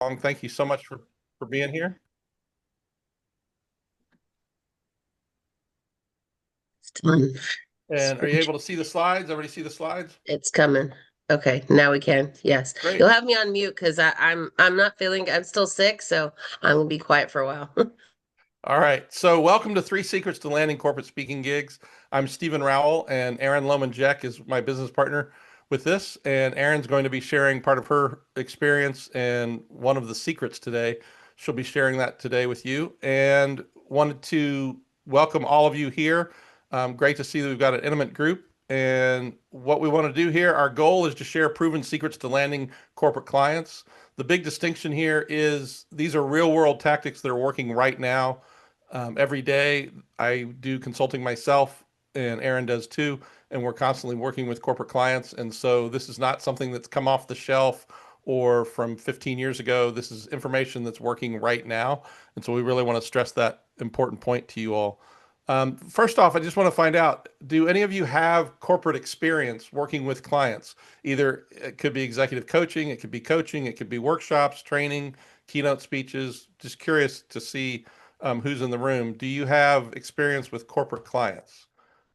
Thank you so much for being here. Mm. And are you able to see the slides? Everybody see the slides? It's coming. Okay, now we can. Yes. You'll Great. have me on mute because I'm not feeling I'm still sick, so I'm gonna be quiet for a while. All right. So welcome to Three Secrets to Landing Corporate Speaking Gigs. I'm Stephen Rowell, and Erin Lohman-Jack is my business partner with this. And Erin's going to be sharing part of her experience and one of the secrets today. She'll be sharing that today with you. And wanted to welcome all of you here. Great to see that we've got an intimate group. And what we want to do here, our goal is to share proven secrets to landing corporate clients. The big distinction here is these are real world tactics that are working right now. Every day I do consulting myself, and Erin does too, and we're constantly working with corporate clients. And so this is not something that's come off the shelf or from 15 years ago. This is information that's working right now. And so we really want to stress that important point to you all. First off, I just want to find out, do any of you have corporate experience working with clients? Either it could be executive coaching, it could be workshops, training, keynote speeches. Just curious to see who's in the room. Do you have experience with corporate clients?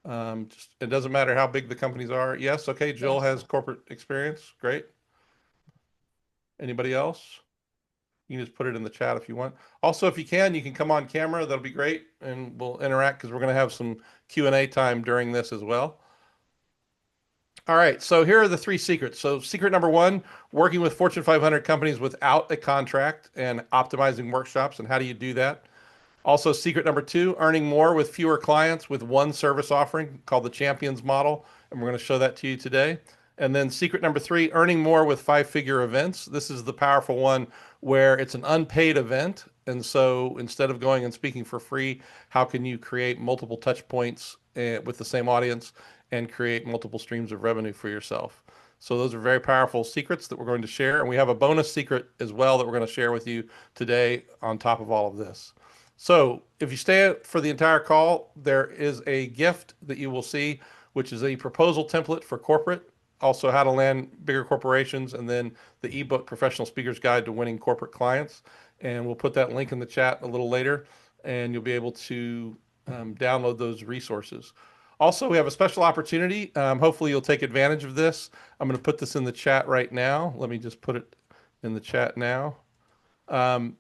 It doesn't matter how big the companies are. Yes, okay. Jill Yes. has corporate experience. Great. Anybody else? You can just put it in the chat if you want. Also, if you can come on camera. That'll be great, and we'll interact because we're going to have some Q&A time during this as well. All right, so here are the three secrets. So, secret number one, working with Fortune 500 companies without a contract and optimizing workshops. And how do you do that? Also, secret number two, earning more with fewer clients with one service offering called the Champions Model. And we're going to show that to you today. And then secret number three, earning more with five-figure events. This is the powerful one where it's an unpaid event. And so instead of going and speaking for free, how can you create multiple touch points with the same audience and create multiple streams of revenue for yourself? So those are very powerful secrets that we're going to share. And we have a bonus secret as well that we're going to share with you today on top of all of this. So if you stay for the entire call, there is a gift that you will see, which is a proposal template for corporate, also how to land bigger corporations, and then the ebook Professional Speaker's Guide to Winning Corporate Clients. And we'll put that link in the chat a little later, and you'll be able to download those resources. Also, we have a special opportunity. Hopefully, you'll take advantage of this. I'm going to put this in the chat right now. Let me just put it in the chat now. Um,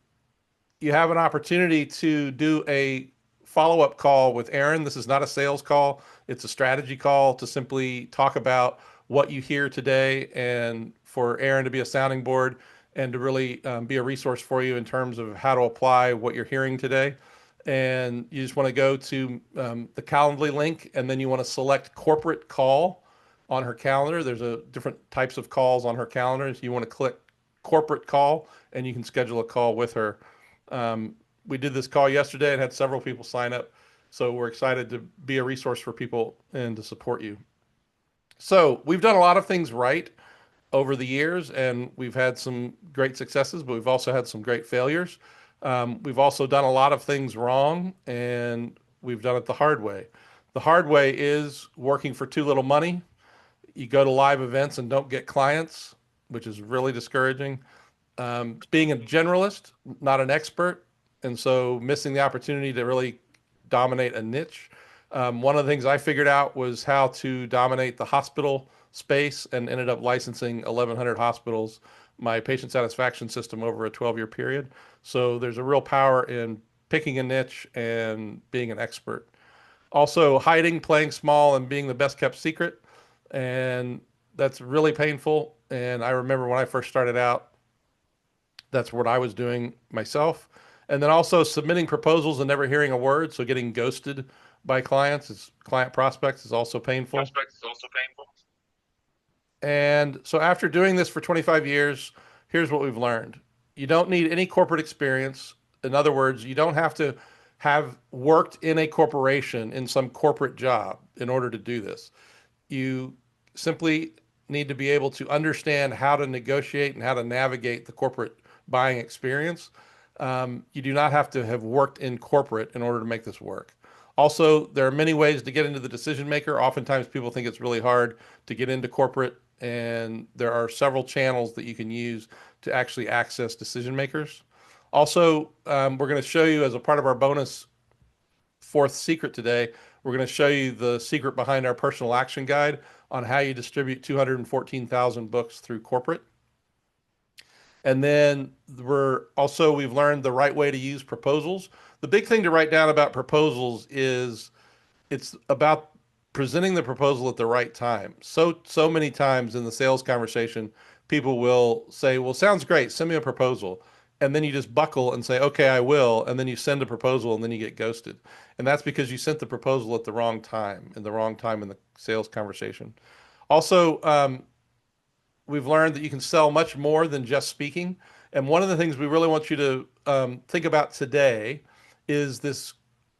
you have an opportunity to do a follow-up call with Erin. This is not a sales call. It's a strategy call to simply talk about what you hear today and for Erin to be a sounding board and to really be a resource for you in terms of how to apply what you're hearing today. And you just want to go to the Calendly link, and then you want to select corporate call on her calendar. There's a different types of calls on her calendar. So you want to click corporate call, and you can schedule a call with her. We did this call yesterday and had several people sign up. So we're excited to be a resource for people and to support you. So we've done a lot of things right over the years, and we've had some great successes, but we've also had some great failures. We've also done a lot of things wrong, and we've done it the hard way. The hard way is working for too little money. You go to live events and don't get clients, which is really discouraging. Being a generalist, not an expert, and so missing the opportunity to really dominate a niche. One of the things I figured out was how to dominate the hospital space and ended up licensing 1,100 hospitals, my patient satisfaction system over a 12-year period. So there's a real power in picking a niche and being an expert. Also, hiding, playing small, and being the best kept secret. And that's really painful. And I remember when I first started out, that's what I was doing myself. And then also submitting proposals and never hearing a word. So getting ghosted by client prospects is also painful. Prospects is also painful. And so after doing this for 25 years, here's what we've learned. You don't need any corporate experience. In other words, you don't have to have worked in a corporation in some corporate job in order to do this. You simply need to be able to understand how to negotiate and how to navigate the corporate buying experience. You do not have to have worked in corporate in order to make this work. Also, there are many ways to get into the decision maker. Oftentimes, people think it's really hard to get into corporate and there are several channels that you can use to actually access decision makers. Also, we're going to show you as a part of our bonus fourth secret today, we're going to show you the secret behind our personal action guide on how you distribute 214,000 books through corporate. And then we've learned the right way to use proposals. The big thing to write down about proposals is it's about presenting the proposal at the right time. So many times in the sales conversation, people will say, "Well, sounds great. Send me a proposal." And then you just buckle and say, "Okay, I will." And then you send a proposal and then you get ghosted. And that's because you sent the proposal at the wrong time, in the wrong time in the sales conversation. Also, we've learned that you can sell much more than just speaking. And one of the things we really want you to think about today is this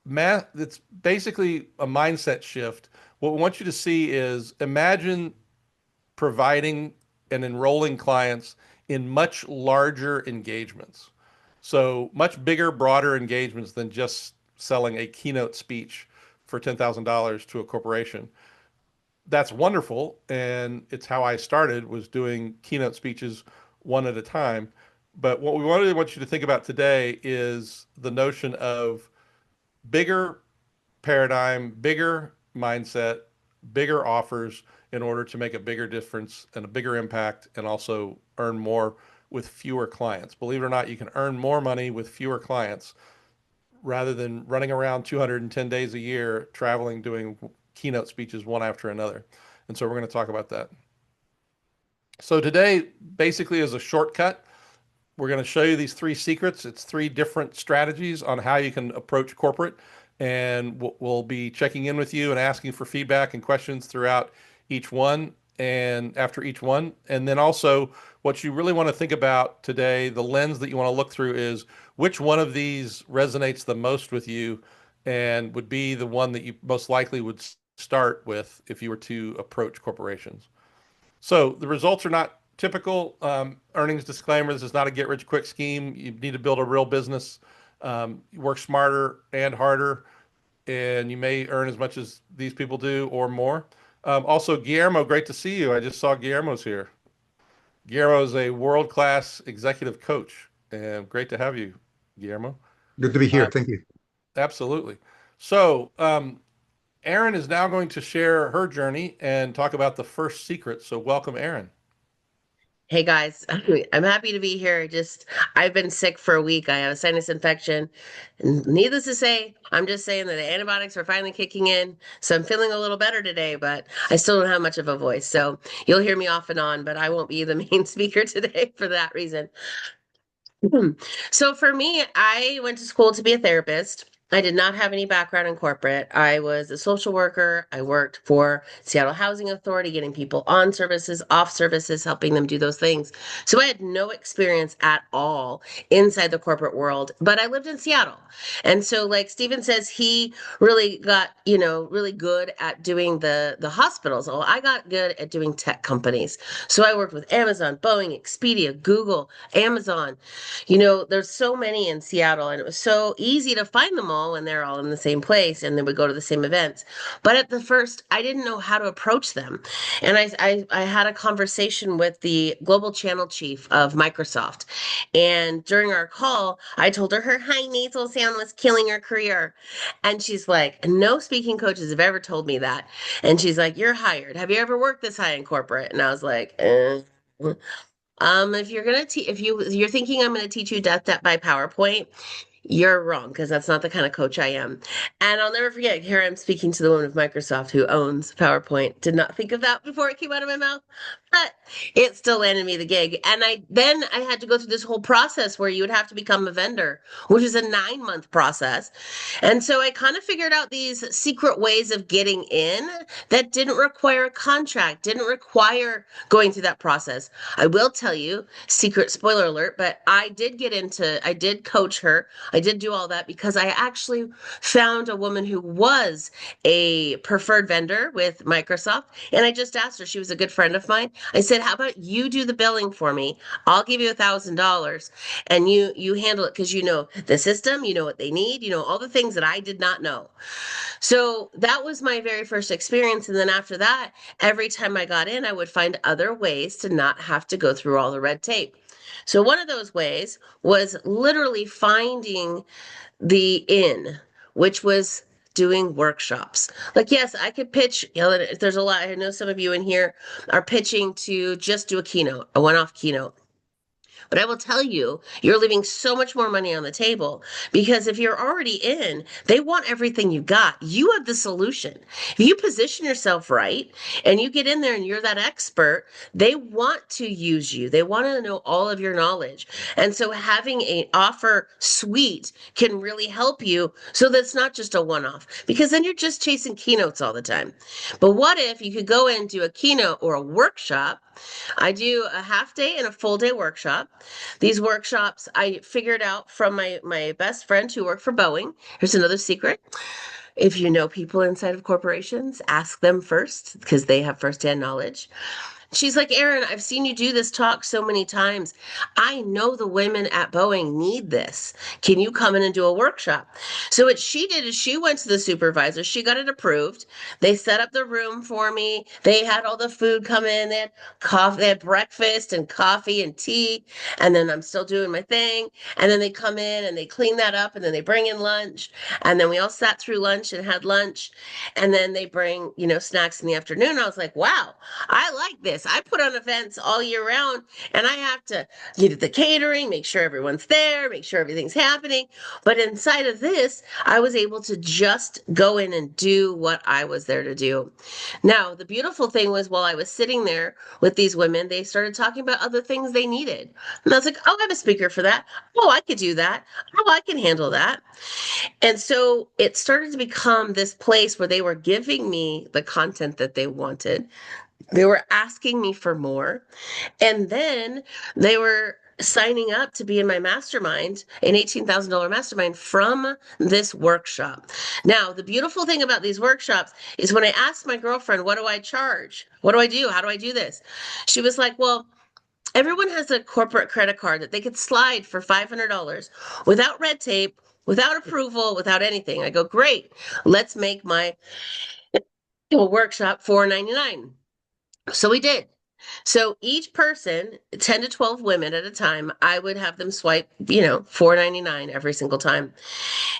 math. It's basically a mindset shift. What we want you to see is imagine providing and enrolling clients in much larger engagements. So much bigger, broader engagements than just selling a keynote speech for $10,000 to a corporation. That's wonderful, and it's how I started, was doing keynote speeches one at a time. But what we want you to think about today is the notion of bigger paradigm, bigger mindset, bigger offers in order to make a bigger difference and a bigger impact, and also earn more with fewer clients. Believe it or not, you can earn more money with fewer clients rather than running around 210 days a year, traveling, doing keynote speeches one after another. And so we're going to talk about that. So today basically is a shortcut. We're going to show you these three secrets. It's three different strategies on how you can approach corporate. And we'll be checking in with you and asking for feedback and questions throughout each one and after each one. And then also, what you really want to think about today, the lens that you want to look through is which one of these resonates the most with you and would be the one that you most likely would start with if you were to approach corporations. So the results are not typical. Earnings disclaimer: this is not a get rich quick scheme. You need to build a real business. Work smarter and harder, and you may earn as much as these people do or more. Also, Guillermo, great to see you. I just saw Guillermo's here. Guillermo is a world-class executive coach, and great to have you, Guillermo. Good to be here. Uh, Thank you. Absolutely. So, Erin is now going to share her journey and talk about the first secret. So, welcome, Erin. Hey guys, I'm happy to be here. I've been sick for a week. I have a sinus infection. And needless to say, I'm just saying that the antibiotics are finally kicking in. So I'm feeling a little better today, but I still don't have much of a voice. So you'll hear me off and on, but I won't be the main speaker today for that reason. So for me, I went to school to be a therapist. I did not have any background in corporate. I was a social worker. I worked for Seattle Housing Authority, getting people on services, off services, helping them do those things. So I had no experience at all inside the corporate world, but I lived in Seattle. And so like Steven says, he really got, really good at doing the hospitals. Well, I got good at doing tech companies. So I worked with Amazon, Boeing, Expedia, Google, Amazon. There's so many in Seattle, and it was so easy to find them all when they're all in the same place and then we go to the same events. But at the first, I didn't know how to approach them. And I had a conversation with the global channel chief of Microsoft. And during our call, I told her high nasal sound was killing her career. And she's like, no speaking coaches have ever told me that. And she's like, you're hired. Have you ever worked this high in corporate? And I was like, if you're thinking I'm gonna teach you death by PowerPoint, you're wrong because that's not the kind of coach I am. And I'll never forget, here I'm speaking to the woman of Microsoft who owns PowerPoint. Did not think of that before it came out of my mouth, but it still landed me the gig. And I had to go through this whole process where you would have to become a vendor, which is a 9-month process. And so I kind of figured out these secret ways of getting in that didn't require a contract, didn't require going through that process. I will tell you, secret spoiler alert, but I did coach her I did do all that because I actually found a woman who was a preferred vendor with Microsoft. And I just asked her, she was a good friend of mine. I said, how about you do the billing for me? I'll give you $1,000 and you handle it because you know the system, you know what they need, you know all the things that I did not know. So that was my very first experience. And then after that, every time I got in, I would find other ways to not have to go through all the red tape. So one of those ways was literally finding the in, which was doing workshops. Like, yes, I could pitch, you know, there's a lot. I know some of you in here are pitching to just do a keynote, a one-off keynote. But I will tell you, you're leaving so much more money on the table because if you're already in, they want everything you got. You have the solution. If you position yourself right and you get in there and you're that expert, they want to use you. They want to know all of your knowledge. And so having an offer suite can really help you so that's not just a one-off because then you're just chasing keynotes all the time. But what if you could go in and do a keynote or a workshop? I do a half day and a full day workshop. These workshops I figured out from my best friend who worked for Boeing. Here's another secret. If you know people inside of corporations, ask them first because they have firsthand knowledge. She's like, Erin, I've seen you do this talk so many times. I know the women at Boeing need this. Can you come in and do a workshop? So what she did is she went to the supervisor. She got it approved. They set up the room for me. They had all the food come in. They had coffee, they had breakfast and coffee and tea. And then I'm still doing my thing. And then they come in and they clean that up and then they bring in lunch. And then we all sat through lunch and had lunch. And then they bring, you know, snacks in the afternoon. I was like, wow, I like this. I put on events all year round and I have to get the catering, make sure everyone's there, make sure everything's happening. But inside of this, I was able to just go in and do what I was there to do. Now, the beautiful thing was while I was sitting there with these women, they started talking about other things they needed. And I was like, oh, I have a speaker for that. Oh, I could do that. Oh, I can handle that. And so it started to become this place where they were giving me the content that they wanted. They were asking me for more. And then they were signing up to be in my mastermind, an $18,000 mastermind from this workshop. Now, the beautiful thing about these workshops is when I asked my girlfriend, what do I charge? What do I do? How do I do this? She was like, well, everyone has a corporate credit card that they could slide for $500 without red tape, without approval, without anything. I go, great. Let's make my workshop $499. So we did. So each person, 10 to 12 women at a time, I would have them swipe, you know, $499 every single time.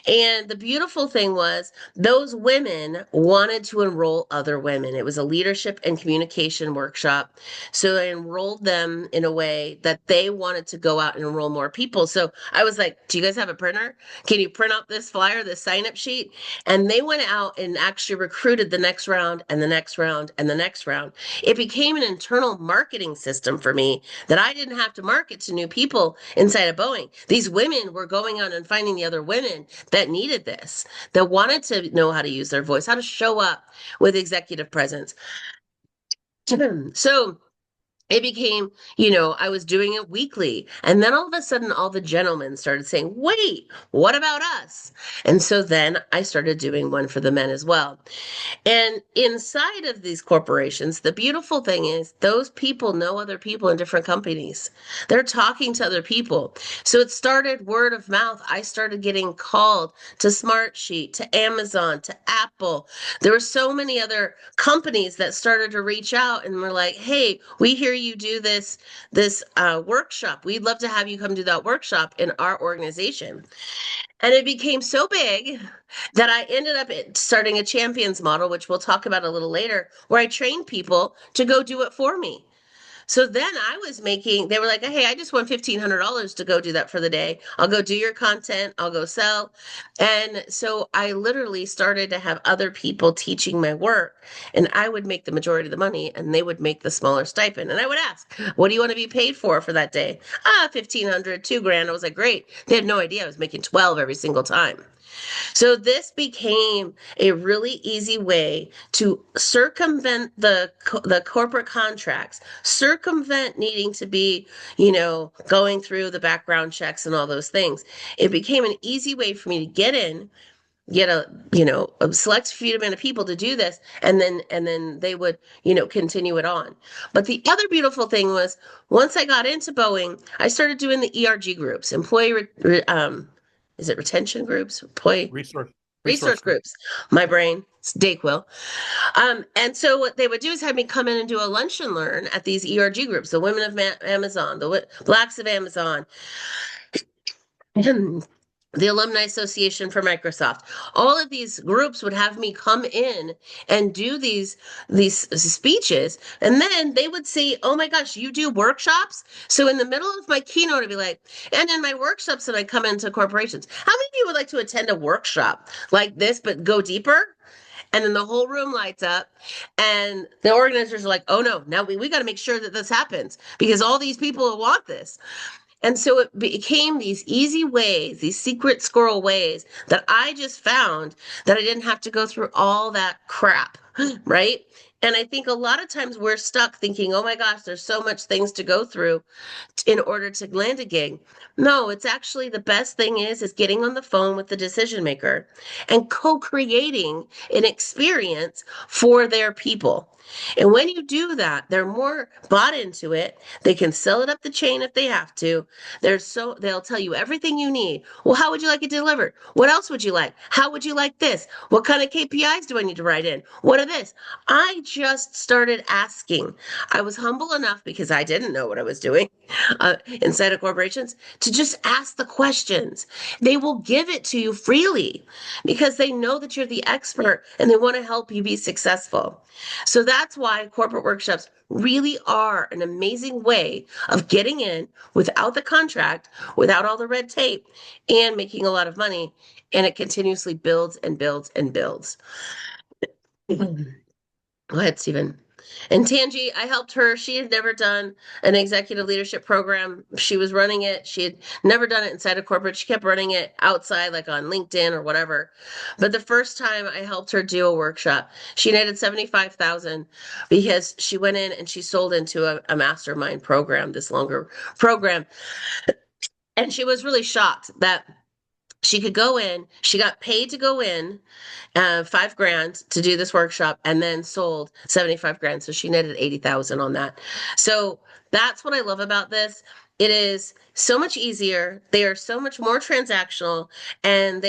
And the beautiful thing was those women wanted to enroll other women. It was a leadership and communication workshop. So I enrolled them in a way that they wanted to go out and enroll more people. So I was like, do you guys have a printer? Can you print out this flyer, this sign up sheet? And they went out and actually recruited the next round and the next round and the next round. It became an internal marketing system for me that I didn't have to market to new people inside of Boeing. These women were going out and finding the other women that needed this, that wanted to know how to use their voice, how to show up with executive presence. So it became, you know, I was doing it weekly. And then all of a sudden, all the gentlemen started saying, wait, what about us? And so then I started doing one for the men as well. And inside of these corporations, the beautiful thing is those people know other people in different companies. They're talking to other people. So it started word of mouth. I started getting called to Smartsheet, to Amazon, to Apple. There were so many other companies that started to reach out and were like, hey, we hear you do this workshop. We'd love to have you come do that workshop in our organization. And it became so big that I ended up starting a champions model, which we'll talk about a little later, where I trained people to go do it for me. So then I was making, they were like, hey, I just want $1,500 to go do that for the day. I'll go do your content. I'll go sell. And so I literally started to have other people teaching my work and I would make the majority of the money and they would make the smaller stipend. And I would ask, what do you want to be paid for that day? 1,500, $2,000. I was like, great. They had no idea I was making 12 every single time. So this became a really easy way to circumvent the corporate contracts, circumvent needing to be, going through the background checks and all those things. It became an easy way for me to get in, get a select few amount of people to do this, and then they would, continue it on. But the other beautiful thing was once I got into Boeing, I started doing the ERG groups, is it retention groups, employee Resource resource resource group. groups. My brain, it's Dayquil. And so what they would do is have me come in and do a lunch and learn at these ERG groups, the Women of Amazon, the Blacks of Amazon, the Alumni Association for Microsoft. All of these groups would have me come in and do these speeches, and then they would say, "Oh my gosh, you do workshops?" So in the middle of my keynote, I'd be like, "And in my workshops that I come into corporations, how many of you would like to attend a workshop like this but go deeper?" And then the whole room lights up, and the organizers are like, "Oh no, now we got to make sure that this happens because all these people want this." And so it became these easy ways, these secret squirrel ways that I just found that I didn't have to go through all that crap, right? And I think a lot of times we're stuck thinking, oh my gosh, there's so much things to go through in order to land a gig. No, it's actually the best thing is getting on the phone with the decision maker and co-creating an experience for their people. And when you do that, they're more bought into it. They can sell it up the chain if they have to. They'll tell you everything you need. Well, how would you like it delivered? What else would you like? How would you like this? What kind of KPIs do I need to write in? What are this? I just started asking. I was humble enough because I didn't know what I was doing inside of corporations to just ask the questions. They will give it to you freely because they know that you're the expert and they want to help you be successful. So that's why corporate workshops really are an amazing way of getting in without the contract, without all the red tape, and making a lot of money. And it continuously builds and builds and builds. Go ahead, Stephen. And Tangi, I helped her. She had never done an executive leadership program. She was running it. She had never done it inside a corporate. She kept running it outside, like on LinkedIn or whatever. But the first time I helped her do a workshop, she netted 75,000 because she went in and she sold into a mastermind program, this longer program. And she was really shocked that she could go in. She got paid to go in, 5 grand to do this workshop, and then sold 75 grand. So she netted 80,000 on that. So that's what I love about this. It is so much easier. They are so much more transactional, and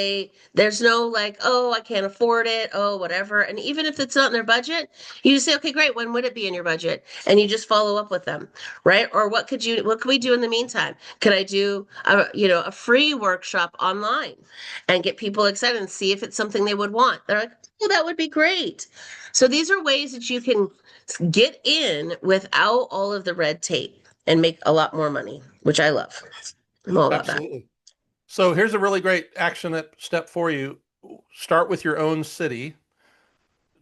there's no like, oh, I can't afford it, oh, whatever. And even if it's not in their budget, you just say, okay, great. When would it be in your budget? And you just follow up with them, right? Or what could we do in the meantime? Could I do a free workshop online and get people excited and see if it's something they would want? They're like, oh, that would be great. So these are ways that you can get in without all of the red tape and make a lot more money, which I love. I'm all about that. Absolutely. So here's a really great action step for you. Start with your own city.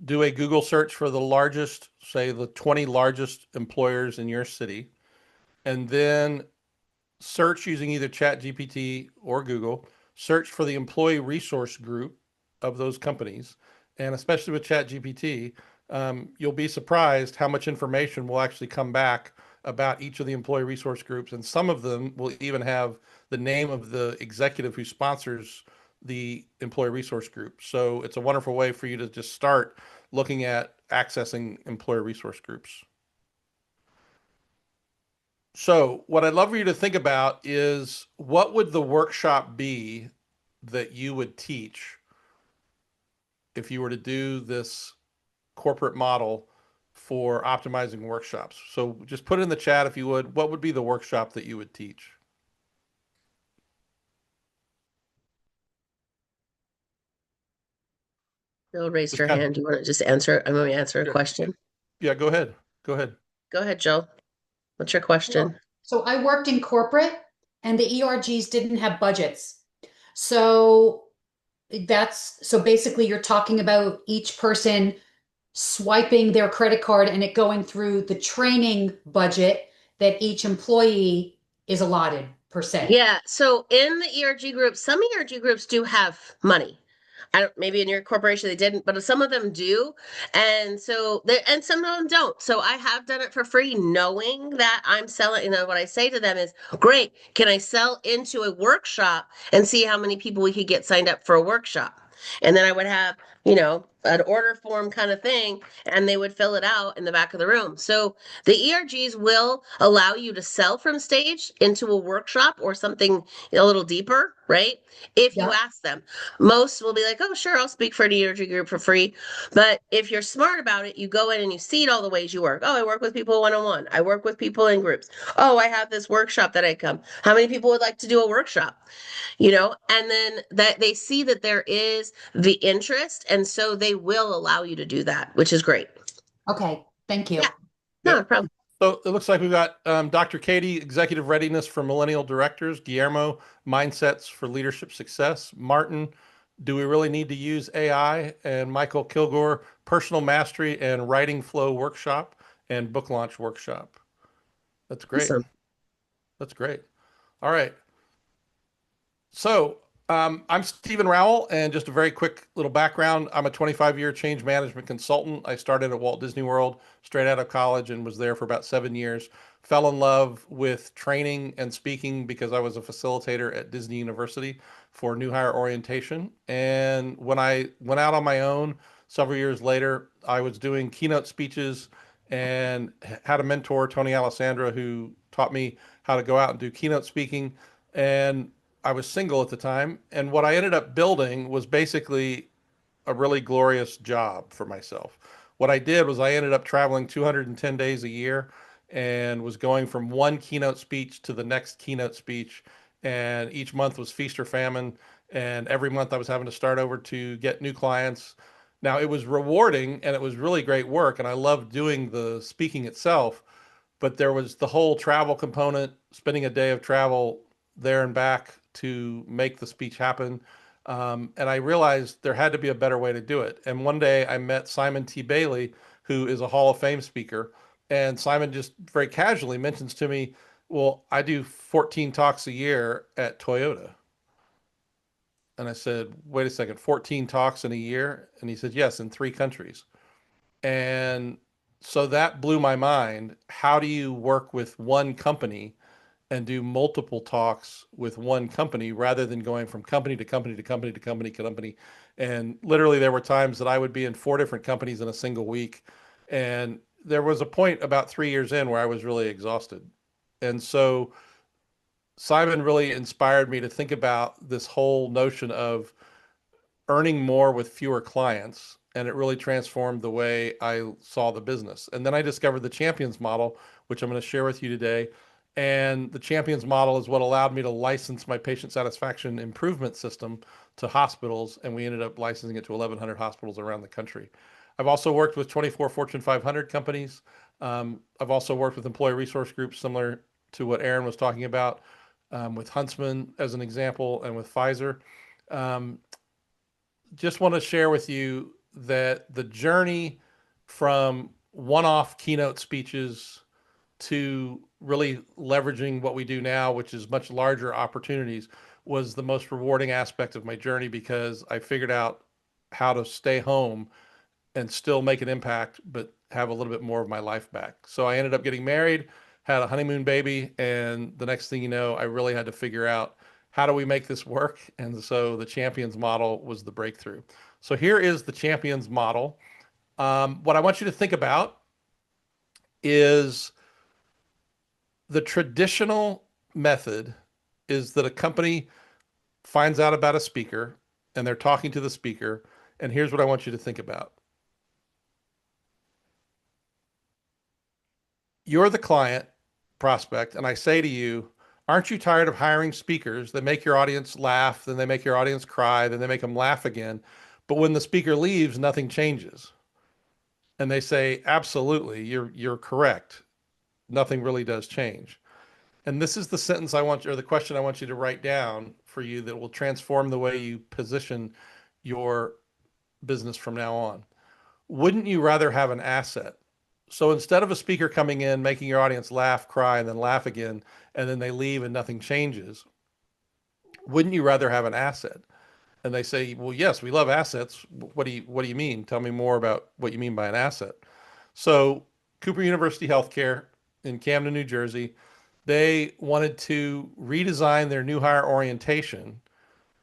Do a Google search for the largest, say the 20 largest employers in your city, and then search using either ChatGPT or Google, search for the employee resource group of those companies. And especially with ChatGPT, you'll be surprised how much information will actually come back about each of the employee resource groups. And some of them will even have the name of the executive who sponsors the employee resource group. So it's a wonderful way for you to just start looking at accessing employee resource groups. So, what I'd love for you to think about is what would the workshop be that you would teach if you were to do this corporate model for optimizing workshops? So, just put in the chat if you would. What would be the workshop that you would teach? Bill raised Just her kind hand. Do you want to just answer? I'm going to answer a of, question. yeah, go ahead. Go ahead. Go ahead, Joe. What's your Sure. question? So I worked in corporate and the ERGs didn't have budgets. So so basically you're talking about each person swiping their credit card and it going through the training budget that each employee is allotted. per se. Yeah. So in the ERG groups, some ERG groups do have money. I don't, maybe in your corporation they didn't, but some of them do. And so and some of them don't. So I have done it for free, knowing that I'm selling. What I say to them is, great, can I sell into a workshop and see how many people we could get signed up for a workshop? And then I would have, an order form kind of thing, and they would fill it out in the back of the room. So the ERGs will allow you to sell from stage into a workshop or something a little deeper, right? If you Yeah. ask them. Most will be like, oh, sure, I'll speak for an ERG group for free. But if you're smart about it, you go in and you see all the ways you work. Oh, I work with people one-on-one. I work with people in groups. Oh, I have this workshop that I come. How many people would like to do a workshop? And then that they see that there is the interest, and so they will allow you to do that, which is great. Okay. Thank you. Yeah, no Yep. problem. So it looks like we've got Dr. Katie, Executive Readiness for Millennial Directors, Guillermo, Mindsets for Leadership Success, Martin, Do We Really Need to Use AI, and Michael Kilgore, Personal Mastery and Writing Flow Workshop and Book Launch Workshop. That's great. Awesome. That's great. All right. So, I'm Stephen Rowell, and just a very quick little background. I'm a 25-year change management consultant. I started at Walt Disney World straight out of college and was there for about 7 years. Fell in love with training and speaking because I was a facilitator at Disney University for new hire orientation. And when I went out on my own several years later, I was doing keynote speeches and had a mentor, Tony Alessandra, who taught me how to go out and do keynote speaking. And I was single at the time, and what I ended up building was basically a really glorious job for myself. What I did was I ended up traveling 210 days a year and was going from one keynote speech to the next keynote speech. And each month was feast or famine. And every month I was having to start over to get new clients. Now it was rewarding and it was really great work. And I loved doing the speaking itself, but there was the whole travel component, spending a day of travel there and back to make the speech happen. And I realized there had to be a better way to do it. And one day I met Simon T. Bailey, who is a Hall of Fame speaker. And Simon just very casually mentions to me, well, I do 14 talks a year at Toyota. And I said, wait a second, 14 talks in a year? And he said, yes, in 3 countries. And so that blew my mind. How do you work with one company and do multiple talks with one company rather than going from company to company to company to company to company? And literally, there were times that I would be in 4 different companies in a single week. And there was a point about 3 years in where I was really exhausted. And so Simon really inspired me to think about this whole notion of earning more with fewer clients, and it really transformed the way I saw the business. And then I discovered the champions model, which I'm going to share with you today. And the champions model is what allowed me to license my patient satisfaction improvement system to hospitals, and we ended up licensing it to 1,100 hospitals around the country. I've also worked with 24 Fortune 500 companies. I've also worked with employee resource groups similar to what Aaron was talking about, with Huntsman as an example, and with Pfizer. Um, just want to share with you that the journey from one-off keynote speeches to really leveraging what we do now, which is much larger opportunities, was the most rewarding aspect of my journey because I figured out how to stay home and still make an impact, but have a little bit more of my life back. So I ended up getting married, had a honeymoon baby, and the next thing you know, I really had to figure out how do we make this work? And so the champions model was the breakthrough. So here is the champions model. What I want you to think about is the traditional method is that a company finds out about a speaker and they're talking to the speaker. And here's what I want you to think about. You're the client prospect, and I say to you, aren't you tired of hiring speakers that make your audience laugh, then they make your audience cry, then they make them laugh again? But when the speaker leaves, nothing changes. And they say, absolutely, you're correct. Nothing really does change. And this is the sentence I want you, or the question I want you to write down for you that will transform the way you position your business from now on. Wouldn't you rather have an asset So instead of a speaker coming in, making your audience laugh, cry, and then laugh again, and then they leave and nothing changes, wouldn't you rather have an asset? And they say, well, yes, we love assets. What do you mean? Tell me more about what you mean by an asset. So Cooper University Healthcare in Camden, New Jersey, they wanted to redesign their new hire orientation,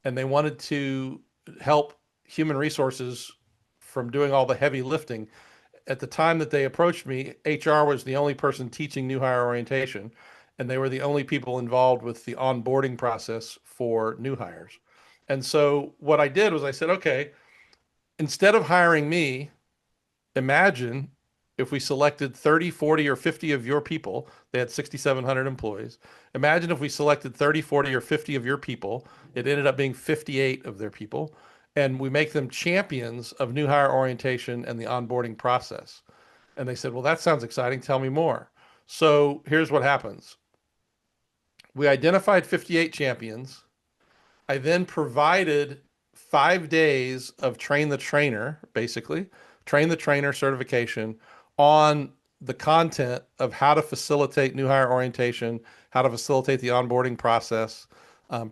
and they wanted to help human resources from doing all the heavy lifting. At the time that they approached me, HR was the only person teaching new hire orientation, and they were the only people involved with the onboarding process for new hires. And so what I did was I said, okay, instead of hiring me, imagine if we selected 30, 40, or 50 of your people. They had 6,700 employees. Imagine if we selected 30, 40, or 50 of your people. It ended up being 58 of their people. And we make them champions of new hire orientation and the onboarding process. And they said, well, that sounds exciting. Tell me more. So here's what happens. We identified 58 champions. I then provided 5 days of train the trainer, basically, train the trainer certification on the content of how to facilitate new hire orientation, how to facilitate the onboarding process,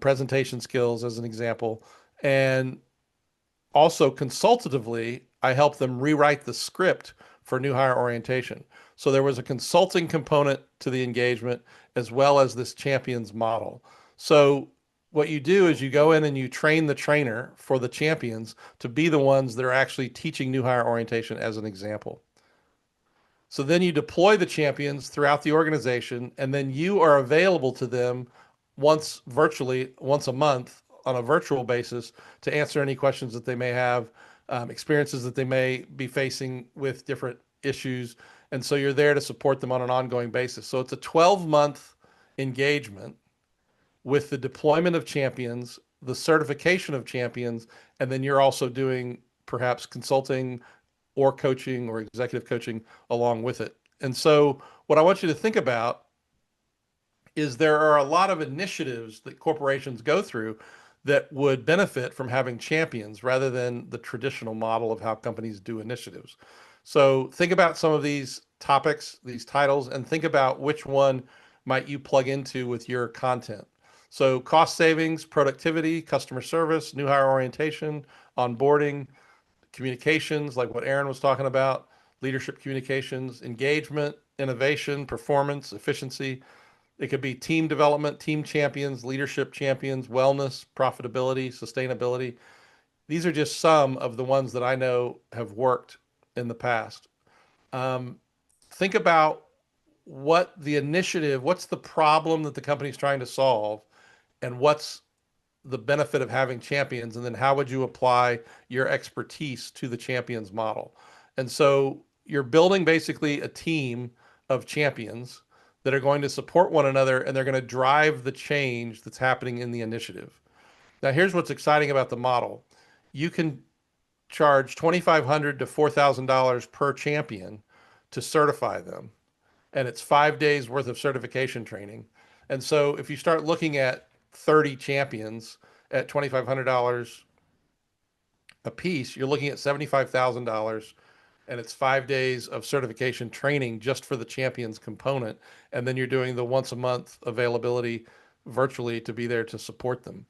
presentation skills, as an example. And also consultatively, I helped them rewrite the script for new hire orientation. So there was a consulting component to the engagement as well as this champions model. So what you do is you go in and you train the trainer for the champions to be the ones that are actually teaching new hire orientation, as an example. So then you deploy the champions throughout the organization, and then you are available to them once virtually, once a month on a virtual basis to answer any questions that they may have, experiences that they may be facing with different issues. And so you're there to support them on an ongoing basis. So it's a 12-month engagement with the deployment of champions, the certification of champions, and then you're also doing perhaps consulting or coaching or executive coaching along with it. And so, what I want you to think about is there are a lot of initiatives that corporations go through that would benefit from having champions rather than the traditional model of how companies do initiatives. So, think about some of these topics, these titles, and think about which one might you plug into with your content. So, cost savings, productivity, customer service, new hire orientation, onboarding, communications, like what Aaron was talking about, leadership communications, engagement, innovation, performance, efficiency. It could be team development, team champions, leadership champions, wellness, profitability, sustainability. These are just some of the ones that I know have worked in the past. Um, think about what the initiative, what's the problem that the company's trying to solve, and what's the benefit of having champions, and then how would you apply your expertise to the champions model. And so you're building basically a team of champions that are going to support one another, and they're going to drive the change that's happening in the initiative. Now, here's what's exciting about the model. You can charge $2,500 to $4,000 per champion to certify them, and it's 5 days worth of certification training. And so if you start looking at 30 champions at $2,500 a piece, you're looking at $75,000, and it's 5 days of certification training just for the champions component. And then you're doing the once a month availability virtually to be there to support them.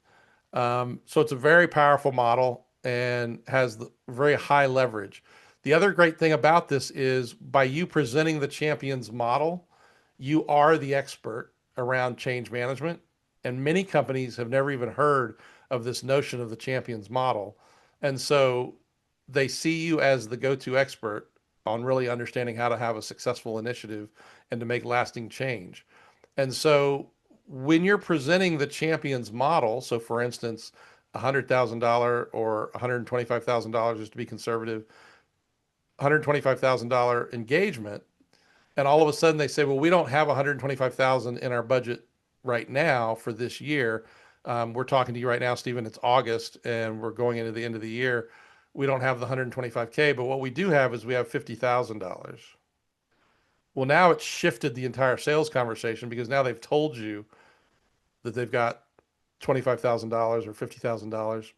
So it's a very powerful model and has the very high leverage. The other great thing about this is by you presenting the champions model, you are the expert around change management. And many companies have never even heard of this notion of the champions model. And so they see you as the go-to expert on really understanding how to have a successful initiative and to make lasting change. And so when you're presenting the champions model, so for instance, $100,000 or $125,000, just to be conservative, $125,000 engagement, and all of a sudden they say, well, we don't have 125,000 in our budget right now for this year. We're talking to you right now, Stephen. It's August and we're going into the end of the year. We don't have the 125K, but what we do have is we have $50,000. Well, now it's shifted the entire sales conversation because now they've told you that they've got $25,000 or $50,000.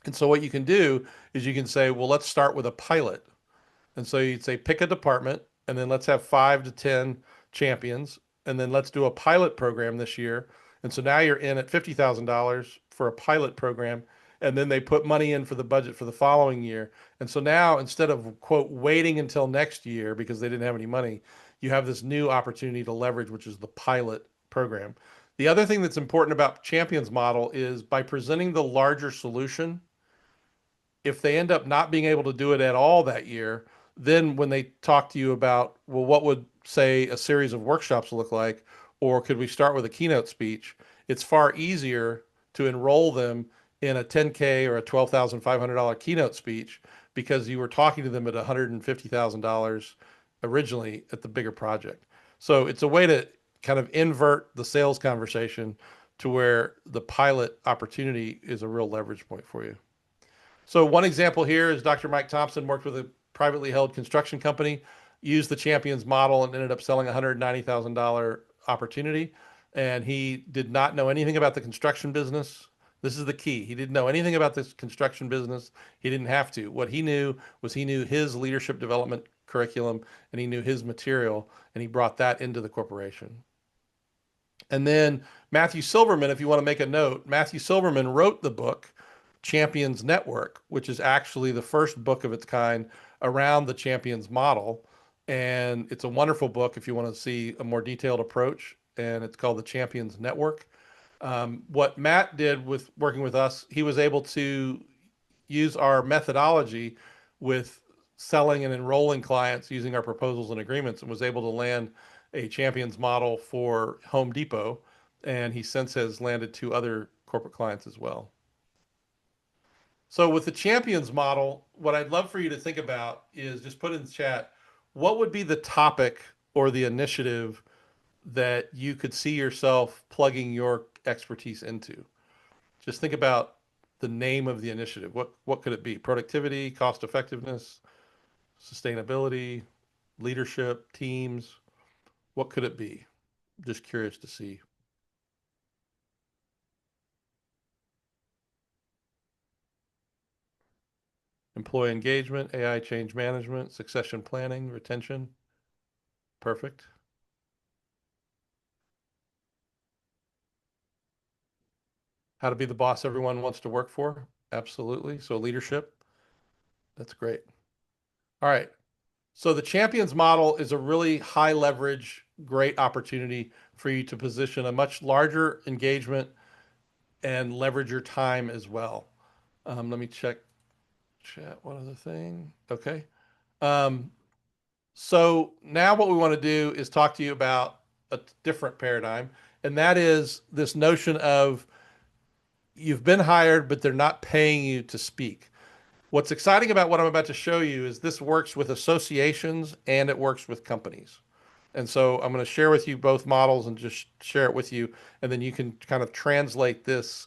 And so what you can do is you can say, well, let's start with a pilot. And so you'd say, pick a department and then let's have 5 to 10 champions, and then let's do a pilot program this year. And so now you're in at $50,000 for a pilot program, and then they put money in for the budget for the following year. And so now instead of quote waiting until next year because they didn't have any money, you have this new opportunity to leverage, which is the pilot program. The other thing that's important about Champions model is by presenting the larger solution, if they end up not being able to do it at all that year, then when they talk to you about, well, what would say a series of workshops look like, or could we start with a keynote speech? It's far easier to enroll them in a 10K or a $12,500 keynote speech because you were talking to them at $150,000 originally at the bigger project. So it's a way to kind of invert the sales conversation to where the pilot opportunity is a real leverage point for you. So one example here is Dr. Mike Thompson worked with a privately held construction company, used the Champions model and ended up selling a $190,000 opportunity. And he did not know anything about the construction business. This is the key. He didn't know anything about this construction business. He didn't have to. What he knew was he knew his leadership development curriculum and he knew his material, and he brought that into the corporation. And then Matthew Silverman, if you want to make a note, Matthew Silverman wrote the book Champions Network, which is actually the first book of its kind around the Champions model. And it's a wonderful book if you want to see a more detailed approach. And it's called the Champions Network. What Matt did with working with us, he was able to use our methodology with selling and enrolling clients using our proposals and agreements, and was able to land a Champions model for Home Depot. And he since has landed 2 other corporate clients as well. So with the Champions model, what I'd love for you to think about is just put in the chat, what would be the topic or the initiative that you could see yourself plugging your expertise into? Just think about the name of the initiative. What could it be? Productivity, cost effectiveness, sustainability, leadership, teams. What could it be? Just curious to see. Employee engagement, AI change management, succession planning, retention. Perfect. How to be the boss everyone wants to work for. Absolutely. So leadership. That's great. All right. So the champions model is a really high leverage, great opportunity for you to position a much larger engagement and leverage your time as well. Let me check chat. One other thing. Okay. Um, so now what we want to do is talk to you about a different paradigm, and that is this notion of you've been hired, but they're not paying you to speak. What's exciting about what I'm about to show you is this works with associations and it works with companies. And so I'm going to share with you both models and just share it with you. And then you can kind of translate this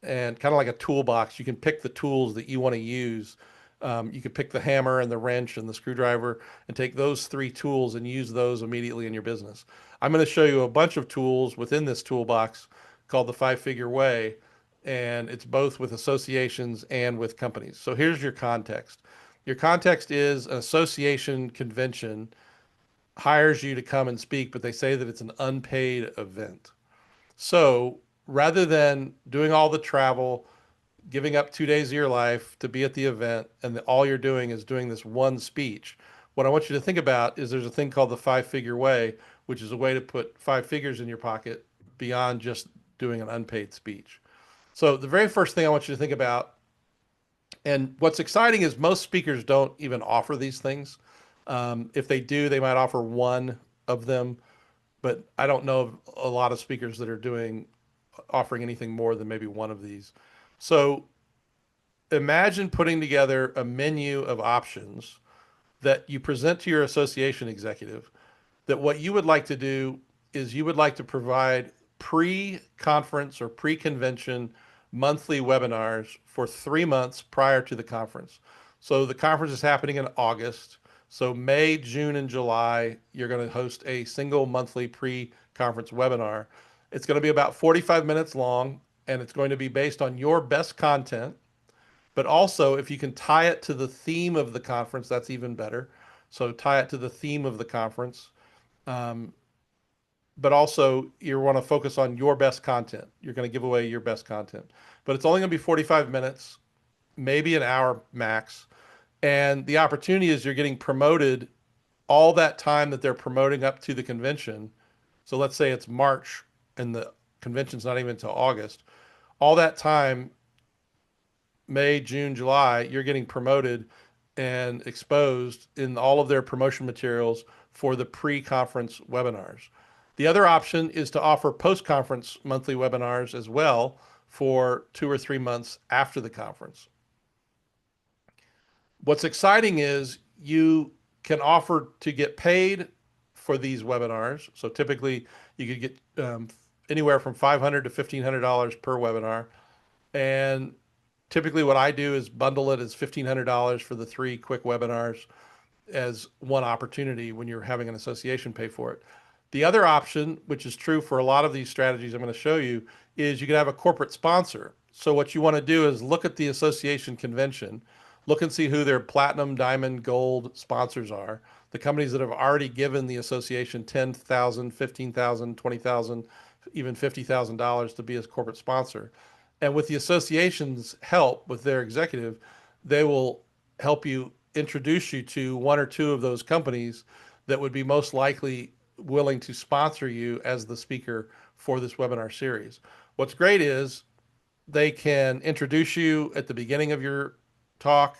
and kind of like a toolbox. You can pick the tools that you want to use. You can pick the hammer and the wrench and the screwdriver and take those 3 tools and use those immediately in your business. I'm going to show you a bunch of tools within this toolbox called the 5-figure way, and it's both with associations and with companies. So here's your context. Your context is an association convention hires you to come and speak, but they say that it's an unpaid event. So rather than doing all the travel, giving up 2 days of your life to be at the event, and all you're doing is doing this one speech, what I want you to think about is there's a thing called the 5-figure way, which is a way to put 5 figures in your pocket beyond just doing an unpaid speech. So the very first thing I want you to think about, and what's exciting is most speakers don't even offer these things. If they do, they might offer one of them, but I don't know of a lot of speakers that are offering anything more than maybe one of these. So imagine putting together a menu of options that you present to your association executive, that what you would like to do is you would like to provide pre-conference or pre-convention monthly webinars for 3 months prior to the conference. So the conference is happening in August. So May, June, and July, you're going to host a single monthly pre-conference webinar. It's going to be about 45 minutes long, and it's going to be based on your best content. But also, if you can tie it to the theme of the conference, that's even better. So tie it to the theme of the conference. But also you want to focus on your best content. You're going to give away your best content, but it's only going to be 45 minutes, maybe an hour max. And the opportunity is you're getting promoted all that time that they're promoting up to the convention. So let's say it's March and the convention's not even until August. All that time, May, June, July, you're getting promoted and exposed in all of their promotion materials for the pre-conference webinars. The other option is to offer post-conference monthly webinars as well for 2 or 3 months after the conference. What's exciting is you can offer to get paid for these webinars. So typically you could get anywhere from $500 to $1,500 per webinar. And typically what I do is bundle it as $1,500 for the 3 quick webinars as one opportunity when you're having an association pay for it. The other option, which is true for a lot of these strategies I'm going to show you, is you can have a corporate sponsor. So what you want to do is look at the association convention, look and see who their platinum, diamond, gold sponsors are, the companies that have already given the association 10,000, 15,000, 20,000, even $50,000 to be a corporate sponsor. And with the association's help with their executive, they will help you introduce you to 1 or 2 of those companies that would be most likely willing to sponsor you as the speaker for this webinar series. What's great is they can introduce you at the beginning of your talk.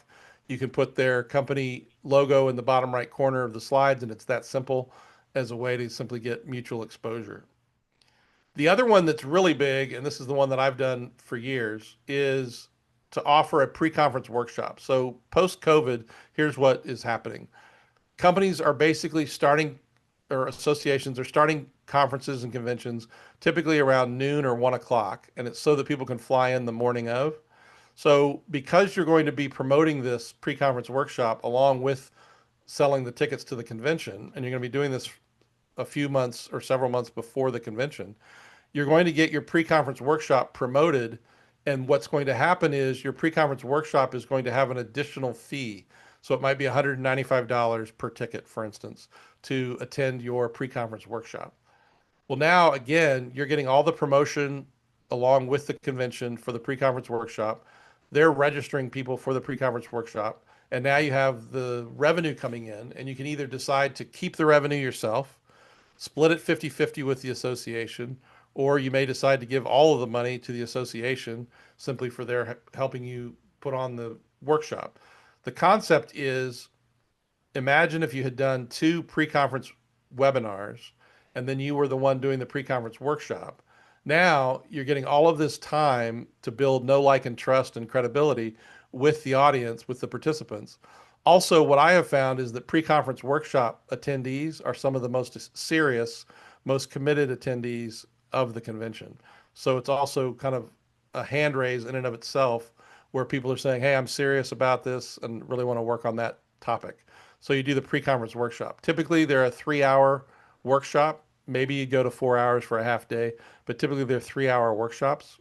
You can put their company logo in the bottom right corner of the slides, and it's that simple as a way to simply get mutual exposure. The other one that's really big, and this is the one that I've done for years, is to offer a pre-conference workshop. So post-COVID, here's what is happening. Companies are basically starting, or associations are starting conferences and conventions typically around noon or 1 o'clock, and it's so that people can fly in the morning of. So because you're going to be promoting this pre-conference workshop along with selling the tickets to the convention, and you're going to be doing this a few months or several months before the convention, you're going to get your pre-conference workshop promoted. And what's going to happen is your pre-conference workshop is going to have an additional fee. So it might be $195 per ticket, for instance, to attend your pre-conference workshop. Well, now again, you're getting all the promotion along with the convention for the pre-conference workshop. They're registering people for the pre-conference workshop. And now you have the revenue coming in, and you can either decide to keep the revenue yourself, split it 50-50 with the association, or you may decide to give all of the money to the association simply for their helping you put on the workshop. The concept is, imagine if you had done 2 pre-conference webinars and then you were the one doing the pre-conference workshop. Now you're getting all of this time to build know, like, and trust and credibility with the audience, with the participants. Also, what I have found is that pre-conference workshop attendees are some of the most serious, most committed attendees of the convention. So it's also kind of a hand raise in and of itself where people are saying, hey, I'm serious about this and really want to work on that topic. So you do the pre-conference workshop. Typically, they're a 3-hour workshop. Maybe you go to 4 hours for a half day, but typically they're 3-hour workshops.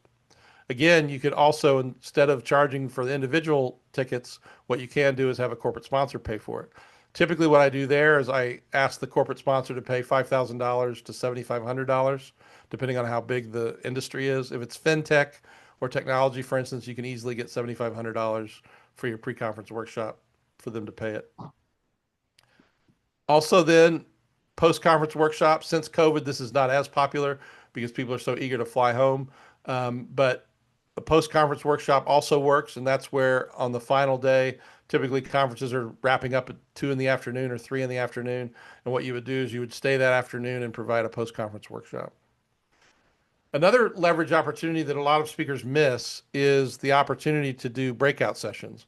Again, you could also, instead of charging for the individual tickets, what you can do is have a corporate sponsor pay for it. Typically, what I do there is I ask the corporate sponsor to pay $5,000 to $7,500, depending on how big the industry is. If it's fintech or technology, for instance, you can easily get $7,500 for your pre-conference workshop for them to pay it. Also, then post-conference workshop. Since COVID, this is not as popular because people are so eager to fly home. But a post-conference workshop also works, and that's where on the final day, typically conferences are wrapping up at 2 in the afternoon or 3 in the afternoon. And what you would do is you would stay that afternoon and provide a post-conference workshop. Another leverage opportunity that a lot of speakers miss is the opportunity to do breakout sessions.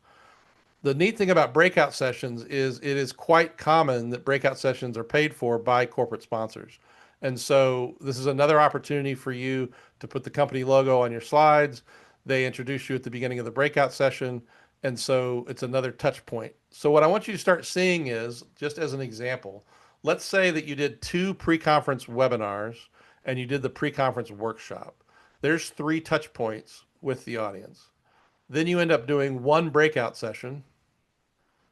The neat thing about breakout sessions is it is quite common that breakout sessions are paid for by corporate sponsors. And so this is another opportunity for you to put the company logo on your slides. They introduce you at the beginning of the breakout session. And so it's another touch point. So what I want you to start seeing is, just as an example, let's say that you did 2 pre-conference webinars and you did the pre-conference workshop. There's 3 touch points with the audience. Then you end up doing 1 breakout session.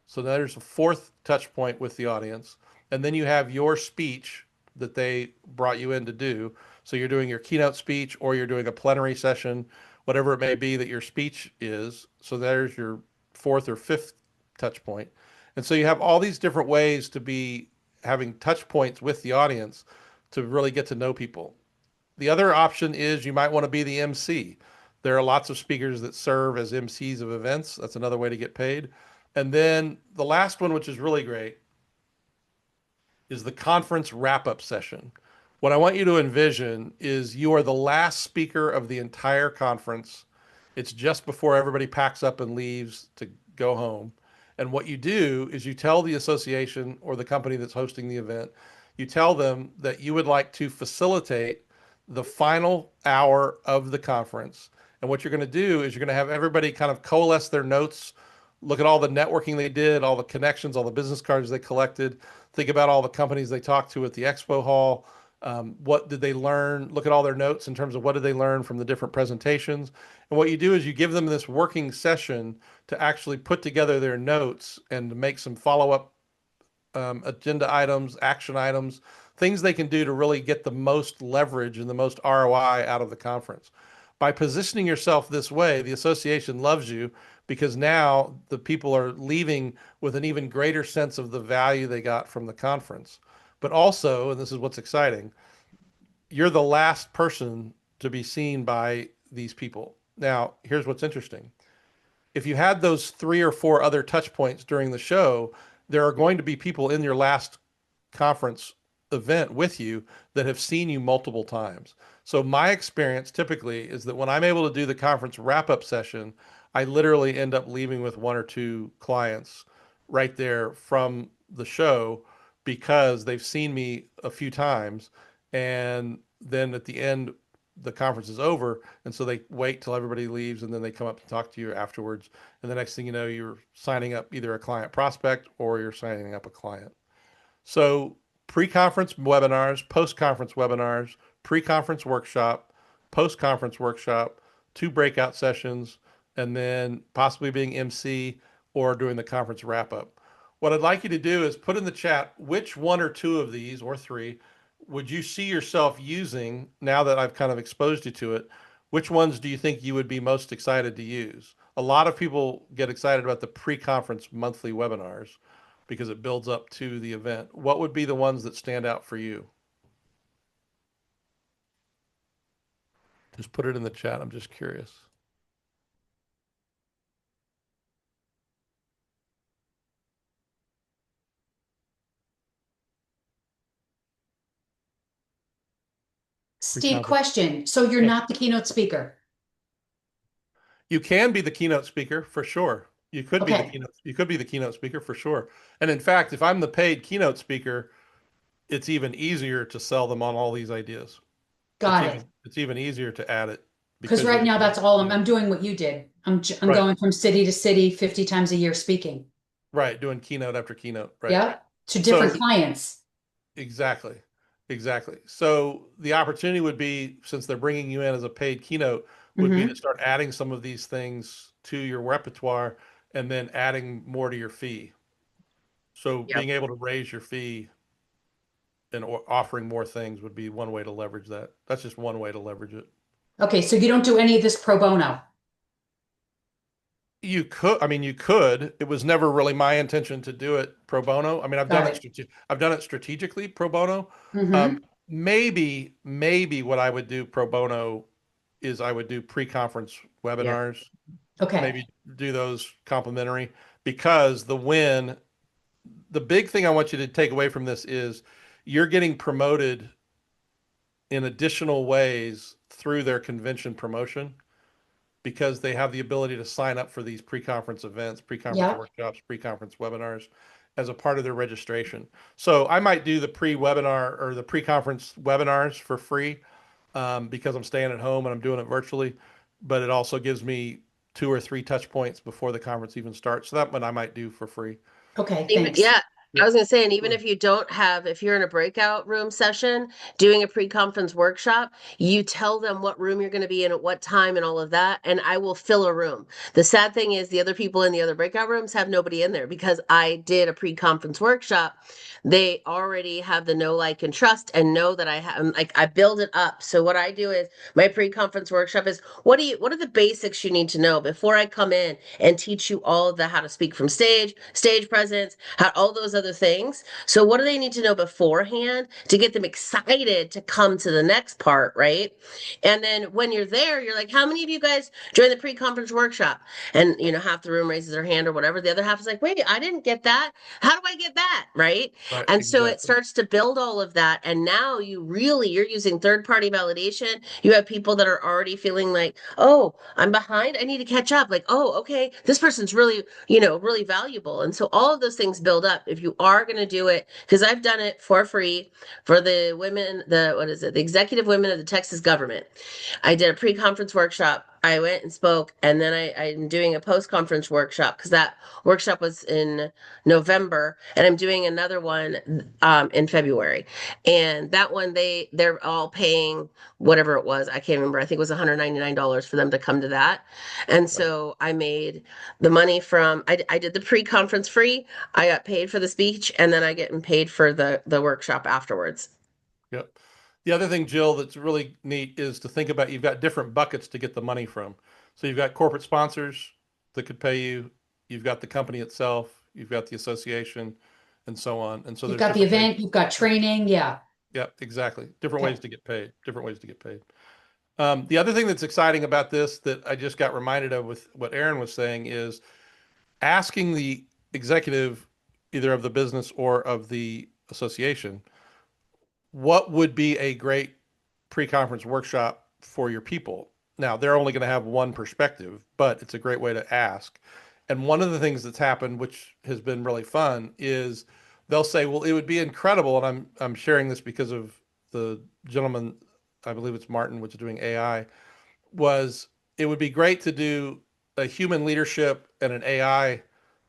So there's a fourth touch point with the audience. And then you have your speech that they brought you in to do. So you're doing your keynote speech or you're doing a plenary session, whatever it may be that your speech is. So there's your fourth or fifth touch point. And so you have all these different ways to be having touch points with the audience to really get to know people. The other option is you might want to be the MC. There are lots of speakers that serve as MCs of events. That's another way to get paid. And then the last one, which is really great, is the conference wrap up session. What I want you to envision is you are the last speaker of the entire conference. It's just before everybody packs up and leaves to go home. And what you do is you tell the association or the company that's hosting the event, you tell them that you would like to facilitate the final hour of the conference. And what you're going to do is you're going to have everybody kind of coalesce their notes, look at all the networking they did, all the connections, all the business cards they collected, think about all the companies they talked to at the expo hall. What did they learn? Look at all their notes in terms of what did they learn from the different presentations. And what you do is you give them this working session to actually put together their notes and to make some follow-up agenda items, action items, things they can do to really get the most leverage and the most ROI out of the conference. By positioning yourself this way, the association loves you because now the people are leaving with an even greater sense of the value they got from the conference. But also, and this is what's exciting, you're the last person to be seen by these people. Now, here's what's interesting. If you had those three or four other touch points during the show, there are going to be people in your last conference event with you that have seen you multiple times. So my experience typically is that when I'm able to do the conference wrap up session, I literally end up leaving with one or two clients right there from the show because they've seen me a few times. And then at the end, the conference is over. And so they wait till everybody leaves and then they come up to talk to you afterwards. And the next thing you know, you're signing up either a client prospect or you're signing up a client. So pre-conference webinars, post-conference webinars, pre-conference workshop, post-conference workshop, two breakout sessions, and then possibly being MC or doing the conference wrap-up. What I'd like you to do is put in the chat which one or two of these or three would you see yourself using now that I've kind of exposed you to it? Which ones do you think you would be most excited to use? A lot of people get excited about the pre-conference monthly webinars because it builds up to the event. What would be the ones that stand out for you? Just put it in the chat. I'm just curious. Steve, Pre-conference. question. So you're Yeah. not the keynote speaker? You can be the keynote speaker for sure. Okay, You could be the keynote speaker for sure. And in fact, if I'm the paid keynote speaker, it's even easier to sell them on all these ideas. got it. It's even easier to add it Because because you're right the now keynote. that's all Yeah. I'm doing what you did. I'm Right. going from city to city 50 times a year speaking. Right. Doing keynote after keynote. Right. Yeah, to So different clients. exactly. Exactly. So the opportunity would be, since they're bringing you in as a paid keynote, would be to Hmm. start adding some of these things to your repertoire and then adding more to your fee. So Yep. being able to raise your fee and offering more things would be one way to leverage that. That's just one way to leverage it. Okay, so you don't do any of this pro bono. You could, I mean, you could. It was never really my intention to do it pro bono. I mean, Got it. I've done it strategically pro bono. Hmm. Maybe what I would do pro bono is I would do pre-conference Yep. webinars, Okay. maybe do those complimentary because the big thing I want you to take away from this is you're getting promoted in additional ways through their convention promotion because they have the ability to sign up for these pre-conference events, pre-conference Yeah. workshops, pre-conference webinars as a part of their registration. So I might do the pre-webinar or the pre-conference webinars for free because I'm staying at home and I'm doing it virtually, but it also gives me two or three touch points before the conference even starts. So that one I might do for free. Okay, Even, thanks. yeah. I Yep. was going to say, and even if you don't have, if you're in a breakout room session doing a pre-conference workshop, you tell them what room you're going to be in at what time and all of that, and I will fill a room. The sad thing is, the other people in the other breakout rooms have nobody in there because I did a pre-conference workshop. They already have the know, like, and trust, and know that I have, like, I build it up. So what I do is my pre-conference workshop is what are the basics you need to know before I come in and teach you all of the how to speak from stage, stage presence, how all those other things. So what do they need to know beforehand to get them excited to come to the next part, right? And then when you're there, you're like, how many of you guys joined the pre-conference workshop? And half the room raises their hand or whatever. The other half is like, wait, I didn't get that. How do I get that? Right. Right. And so it Exactly. starts to build all of that. And now you're using third party validation. You have people that are already feeling like, oh, I'm behind. I need to catch up. Like, oh, okay, this person's really, really valuable. And so all of those things build up if you are going to do it, because I've done it for free for the women, what is it? The executive women of the Texas government. I did a pre-conference workshop. I went and spoke, and then I'm doing a post-conference workshop because that workshop was in November, and I'm doing another one in February. And that one, they're all paying whatever it was. I can't remember. I think it was $199 for them to come to that. And Right. so I made the money from I did the pre-conference free. I got paid for the speech, and then I get paid for the workshop afterwards. Yep. The other thing, Jill, that's really neat is to think about you've got different buckets to get the money from. So you've got corporate sponsors that could pay you, you've got the company itself, you've got the association, and so on. And so You've there's got the different ways. event, you've got Yep. training. Yeah. Yep, exactly. Different Okay. ways to get paid. Different ways to get paid. The other thing that's exciting about this that I just got reminded of with what Aaron was saying is asking the executive, either of the business or of the association, what would be a great pre-conference workshop for your people? Now, they're only going to have one perspective, but it's a great way to ask. And one of the things that's happened, which has been really fun, is they'll say, "Well, it would be incredible," and I'm sharing this because of the gentleman, I believe it's Martin, which is doing AI, was it would be great to do a human leadership and an AI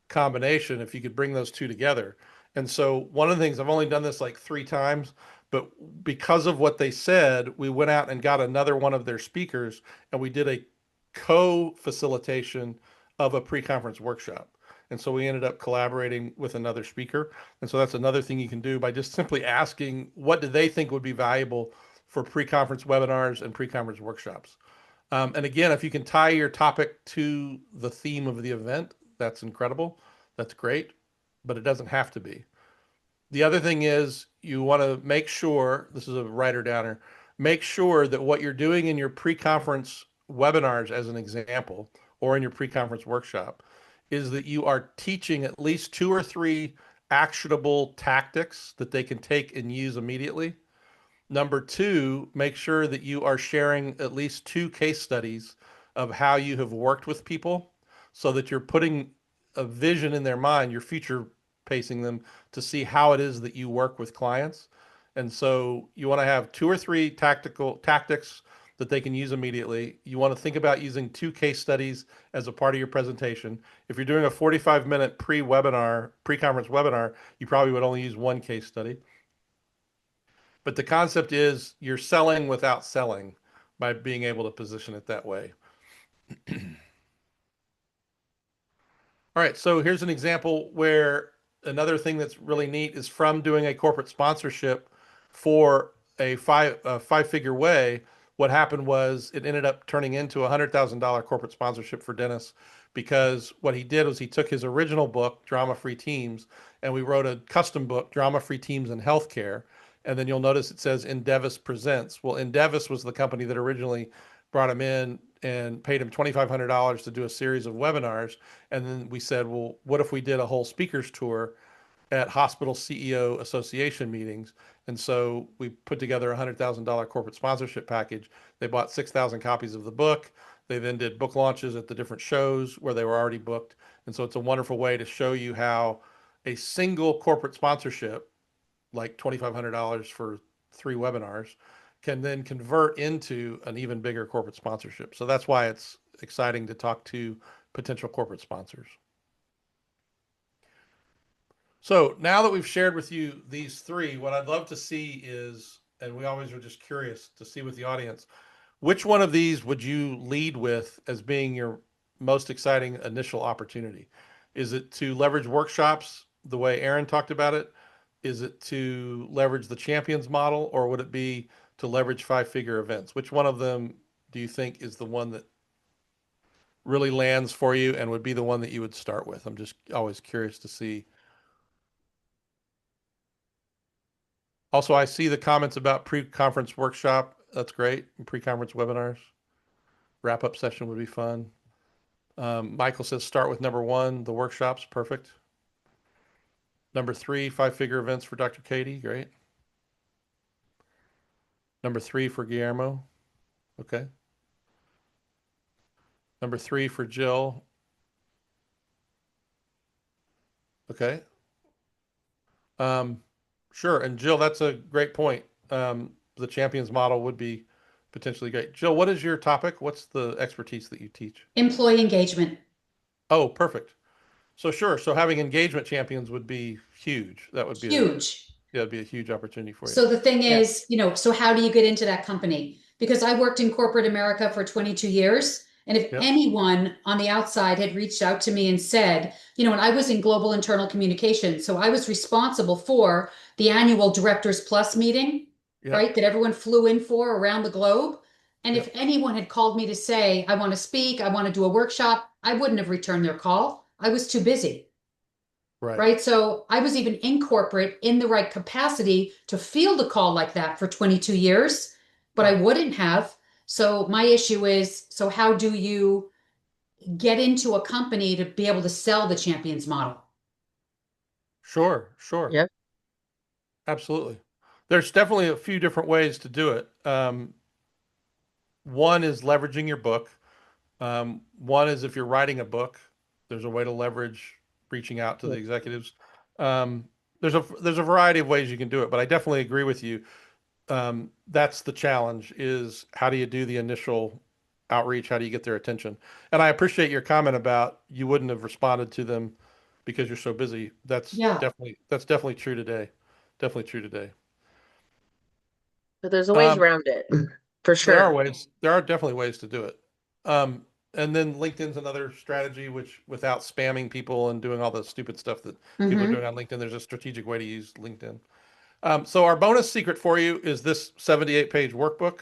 combination if you could bring those two together. And so one of the things I've only done this like 3 times, but because of what they said, we went out and got another one of their speakers and we did a co-facilitation of a pre-conference workshop. And so we ended up collaborating with another speaker. And so that's another thing you can do by just simply asking what do they think would be valuable for pre-conference webinars and pre-conference workshops. And again, if you can tie your topic to the theme of the event, that's incredible. That's great, but it doesn't have to be. The other thing is you want to make sure, this is a writer downer, make sure that what you're doing in your pre-conference webinars, as an example, or in your pre-conference workshop, is that you are teaching at least 2 or 3 actionable tactics that they can take and use immediately. Number two, make sure that you are sharing at least 2 case studies of how you have worked with people so that you're putting a vision in their mind, you're future pacing them to see how it is that you work with clients. And so you want to have 2 or 3 tactical tactics that they can use immediately. You want to think about using 2 case studies as a part of your presentation. If you're doing a 45-minute pre-webinar, pre-conference webinar, you probably would only use 1 case study. But the concept is you're selling without selling by being able to position it that way. All right, so here's an example where another thing that's really neat is from doing a corporate sponsorship for a five-figure way. What happened was it ended up turning into a $100,000 corporate sponsorship for Dennis because what he did was he took his original book, Drama Free Teams, and we wrote a custom book, Drama Free Teams in Healthcare. And then you'll notice it says Endevis Presents. Well, Endevis was the company that originally brought him in and paid him $2,500 to do a series of webinars. And then we said, well, what if we did a whole speakers tour at hospital CEO association meetings? And so we put together a $100,000 corporate sponsorship package. They bought 6,000 copies of the book. They then did book launches at the different shows where they were already booked. And so it's a wonderful way to show you how a single corporate sponsorship, like $2,500 for 3 webinars, can then convert into an even bigger corporate sponsorship. So that's why it's exciting to talk to potential corporate sponsors. So now that we've shared with you these three, what I'd love to see is, and we always are just curious to see with the audience, which one of these would you lead with as being your most exciting initial opportunity? Is it to leverage workshops the way Aaron talked about it? Is it to leverage the champions model, or would it be to leverage five-figure events? Which one of them do you think is the one that really lands for you and would be the one that you would start with? I'm just always curious to see. Also, I see the comments about pre-conference workshop. That's great. Pre-conference webinars. Wrap-up session would be fun. Michael says start with number one, the workshops. Perfect. Number three, five-figure events for Dr. Katie. Great. Number three for Guillermo. Okay. Number three for Jill. Okay. Um, sure. And Jill, that's a great point. The champions model would be potentially great. Jill, what is your topic? What's the expertise that you teach? Employee engagement. Oh, perfect. So sure. So having engagement champions would be huge. That would be a Huge. yeah, it'd be a huge opportunity for you. So the thing Yeah. is, so how do you get into that company? Because I worked in corporate America for 22 years. And if Yep. anyone on the outside had reached out to me and said, and I was in global internal communication, so I was responsible for the annual Directors Plus meeting, Yep. right, that everyone flew in for around the globe. And if Yep. anyone had called me to say, I want to speak, I want to do a workshop, I wouldn't have returned their call. I was too busy. Right. Right. So I was even in corporate in the right capacity to field a call like that for 22 years, but I Right. wouldn't have. So my issue is, so how do you get into a company to be able to sell the champions model? Sure. Sure. Yep. Absolutely. There's definitely a few different ways to do it. One is leveraging your book. One is if you're writing a book, there's a way to leverage reaching out to the executives. Um, there's a variety of ways you can do it, but I definitely agree with you. That's the challenge: is how do you do the initial outreach? How do you get their attention? And I appreciate your comment about you wouldn't have responded to them because you're so busy. Yeah. That's definitely true today. Definitely true today. But there's a ways Um, around it for There are sure. ways. There are definitely ways to do it. And then LinkedIn's another strategy, which without spamming people and doing all the stupid stuff that people are Mm-hmm. doing on LinkedIn, there's a strategic way to use LinkedIn. So our bonus secret for you is this 78-page workbook,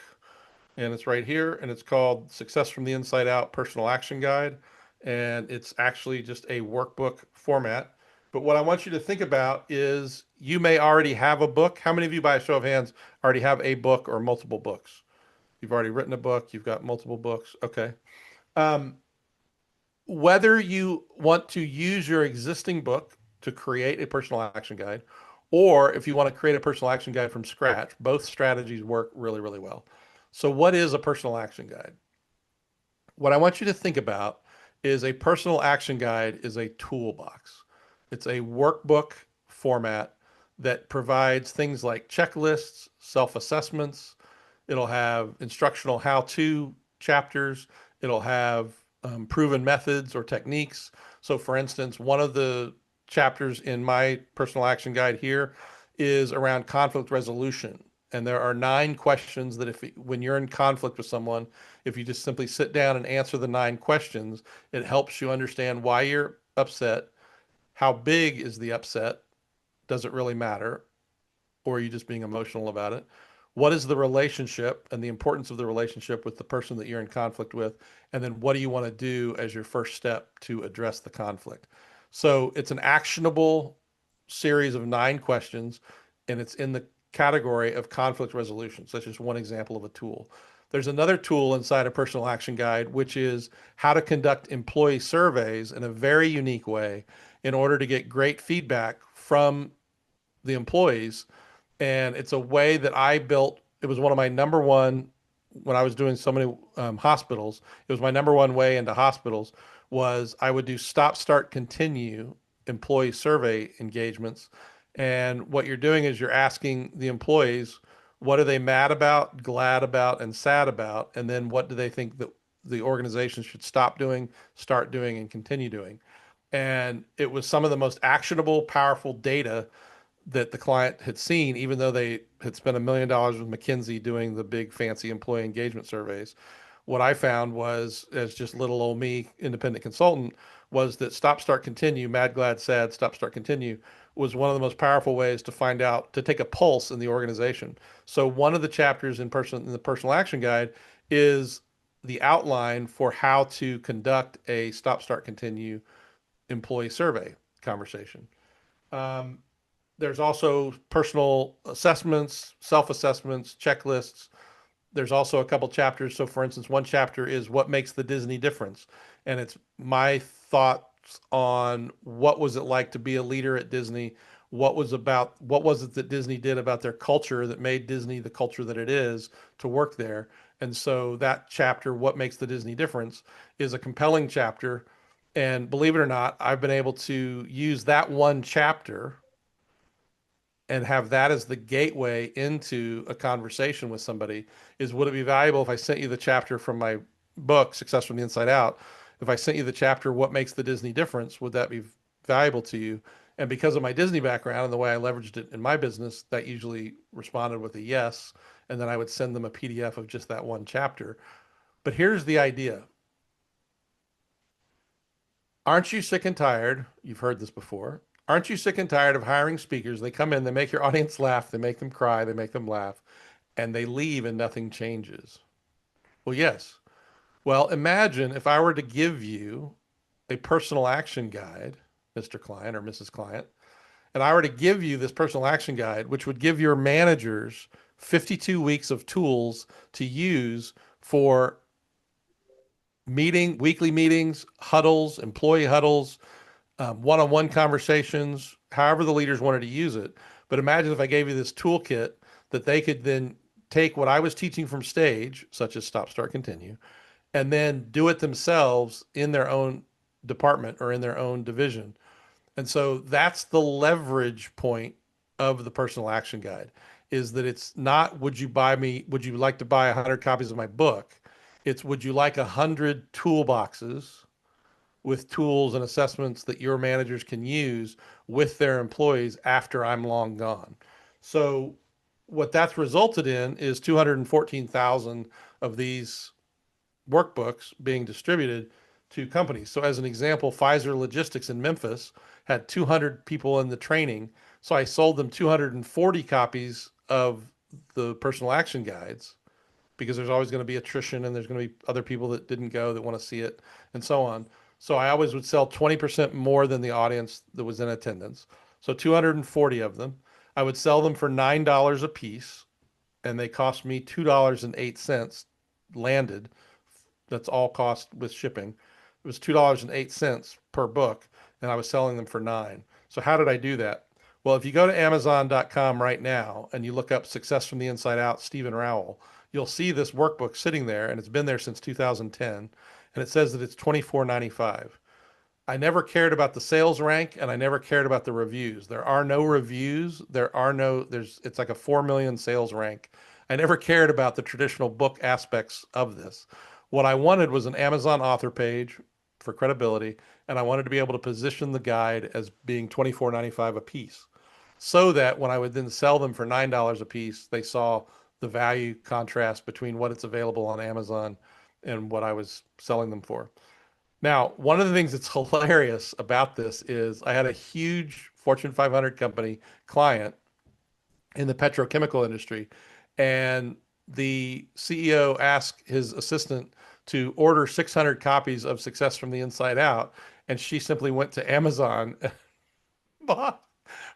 and it's right here, and it's called Success from the Inside Out Personal Action Guide, and it's actually just a workbook format. But what I want you to think about is you may already have a book. How many of you, by a show of hands, already have a book or multiple books? You've already written a book. You've got multiple books. Okay. Um, Whether you want to use your existing book to create a personal action guide, or if you want to create a personal action guide from scratch, both strategies work really, really well. So, what is a personal action guide? What I want you to think about is a personal action guide is a toolbox. It's a workbook format that provides things like checklists, self-assessments. It'll have instructional how-to chapters. It'll have proven methods or techniques. So, for instance, one of the chapters in my personal action guide here is around conflict resolution. And there are 9 questions that if when you're in conflict with someone, if you just simply sit down and answer the 9 questions, it helps you understand why you're upset, how big is the upset, does it really matter, or are you just being emotional about it? What is the relationship and the importance of the relationship with the person that you're in conflict with? And then what do you want to do as your first step to address the conflict? So it's an actionable series of 9 questions, and it's in the category of conflict resolution. So that's just one example of a tool. There's another tool inside a personal action guide, which is how to conduct employee surveys in a very unique way in order to get great feedback from the employees. And it's a way that I built. It was one of my number one when I was doing so many hospitals. It was my number one way into hospitals was I would do stop, start, continue employee survey engagements. And what you're doing is you're asking the employees, what are they mad about, glad about, and sad about? And then what do they think that the organization should stop doing, start doing, and continue doing? And it was some of the most actionable, powerful data that the client had seen, even though they had spent $1 million with McKinsey doing the big fancy employee engagement surveys. What I found was, as just little old me, independent consultant, was that stop, start, continue, mad, glad, sad, stop, start, continue was one of the most powerful ways to find out, to take a pulse in the organization. So one of the chapters in the personal action guide is the outline for how to conduct a stop, start, continue employee survey conversation. Um, there's also personal assessments, self-assessments, checklists. There's also a couple chapters. So for instance, one chapter is what makes the Disney difference. And it's my thoughts on what was it like to be a leader at Disney? What was it that Disney did about their culture that made Disney the culture that it is to work there? And so that chapter, what makes the Disney difference, is a compelling chapter. And believe it or not, I've been able to use that one chapter and have that as the gateway into a conversation with somebody. Is, would it be valuable if I sent you the chapter from my book, Success from the Inside Out? If I sent you the chapter, What Makes the Disney Difference, would that be valuable to you? And because of my Disney background and the way I leveraged it in my business, that usually responded with a yes. And then I would send them a PDF of just that one chapter. But here's the idea. Aren't you sick and tired? You've heard this before. Aren't you sick and tired of hiring speakers? They come in, they make your audience laugh, they make them cry, they make them laugh, and they leave and nothing changes. Well, yes. Well, imagine if I were to give you a personal action guide, Mr. Client or Mrs. Client, and I were to give you this personal action guide, which would give your managers 52 weeks of tools to use for weekly meetings, huddles, employee huddles, one-on-one conversations, however the leaders wanted to use it. But imagine if I gave you this toolkit that they could then take what I was teaching from stage, such as stop, start, continue, and then do it themselves in their own department or in their own division. And so that's the leverage point of the personal action guide, is that it's not, would you like to buy 100 copies of my book? It's, would you like 100 toolboxes with tools and assessments that your managers can use with their employees after I'm long gone? So what that's resulted in is 214,000 of these workbooks being distributed to companies. So as an example, Pfizer Logistics in Memphis had 200 people in the training. So I sold them 240 copies of the personal action guides, because there's always going to be attrition and there's going to be other people that didn't go that want to see it and so on. So I always would sell 20% more than the audience that was in attendance. So 240 of them. I would sell them for $9 a piece, and they cost me $2.08 landed. That's all cost with shipping. It was $2.08 per book, and I was selling them for 9. So how did I do that? Well, if you go to Amazon.com right now and you look up Success from the Inside Out, Stephen Rowell, you'll see this workbook sitting there, and it's been there since 2010, and it says that it's $24.95. I never cared about the sales rank, and I never cared about the reviews. There are no reviews. It's like a 4 million sales rank. I never cared about the traditional book aspects of this. What I wanted was an Amazon author page for credibility, and I wanted to be able to position the guide as being $24.95 a piece, so that when I would then sell them for $9 a piece, they saw the value contrast between what it's available on Amazon and what I was selling them for. Now, one of the things that's hilarious about this is I had a huge Fortune 500 company client in the petrochemical industry, and the CEO asked his assistant to order 600 copies of Success from the Inside Out, and she simply went to Amazon and bought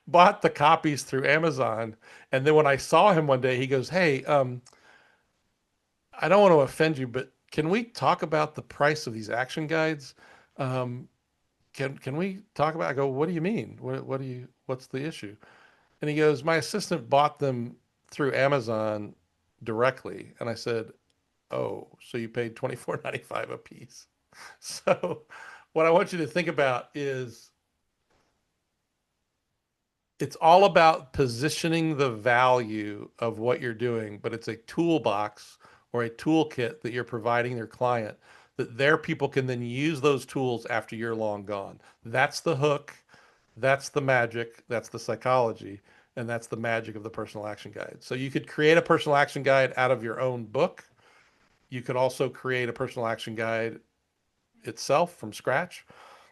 bought the copies through Amazon. And then when I saw him one day, he goes, "Hey, I don't want to offend you, but can we talk about the price of these action guides? Um, can we talk about?" I go, "What do you mean? What's the issue?" And he goes, "My assistant bought them through Amazon directly." And I said, "Oh, so you paid $24.95 a piece?" So what I want you to think about is, it's all about positioning the value of what you're doing, but it's a toolbox or a toolkit that you're providing your client that their people can then use those tools after you're long gone. That's the hook. That's the magic. That's the psychology. And that's the magic of the personal action guide. So you could create a personal action guide out of your own book. You could also create a personal action guide itself from scratch.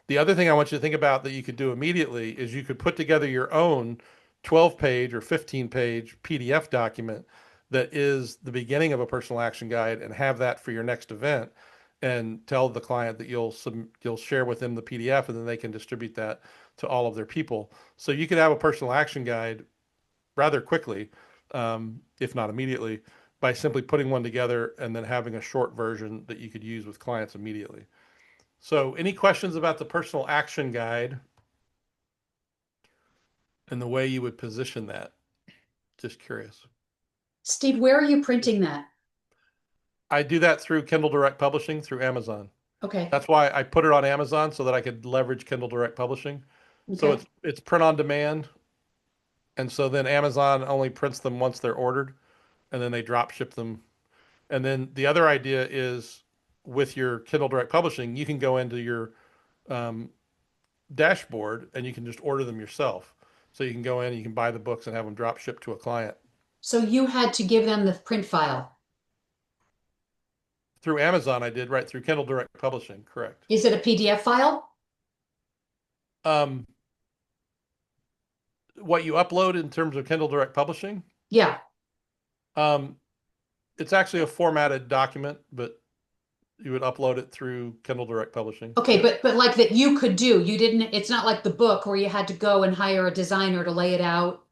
The other thing I want you to think about that you could do immediately is you could put together your own 12-page or 15-page PDF document that is the beginning of a personal action guide and have that for your next event and tell the client that you'll share with them the PDF and then they can distribute that to all of their people. So you could have a personal action guide rather quickly, if not immediately, by simply putting one together and then having a short version that you could use with clients immediately. So, any questions about the personal action guide and the way you would position that? Just curious. Steve, where are you printing that? I do that through Kindle Direct Publishing through Amazon. Okay. That's why I put it on Amazon so that I could leverage Kindle Direct Publishing. So Okay. it's print on demand, and so then Amazon only prints them once they're ordered, and then they drop ship them. And then the other idea is with your Kindle Direct Publishing, you can go into your um, dashboard and you can just order them yourself. So you can go in, you can buy the books and have them drop shipped to a client So you had to give them the print file. through Amazon. I did right through Kindle Direct Publishing. Correct. Is it a PDF file? Um, what you upload in terms of Kindle Direct Publishing, Yeah. um, it's actually a formatted document, but you would upload it through Kindle Direct Publishing. Okay, Yep. but like that you could do. You didn't, it's not like the book where you had to go and hire a designer to lay it out.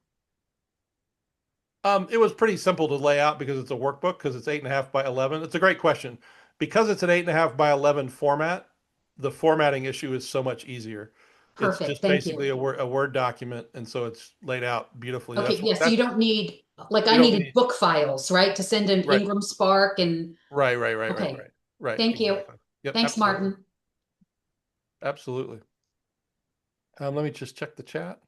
It was pretty simple to lay out because it's a workbook because it's 8.5 by 11. It's a great question. Because it's an 8.5 by 11 format, the formatting issue is so much easier. It's Perfect. just Thank basically you. a Word document, and so it's laid out beautifully. Okay, yes, you That's don't need, like I you don't needed need book files, right? To send an right, Ingram Spark and okay. right, Thank you. exactly. Yep, Thanks, absolutely, Martin. absolutely. Let me just check the chat.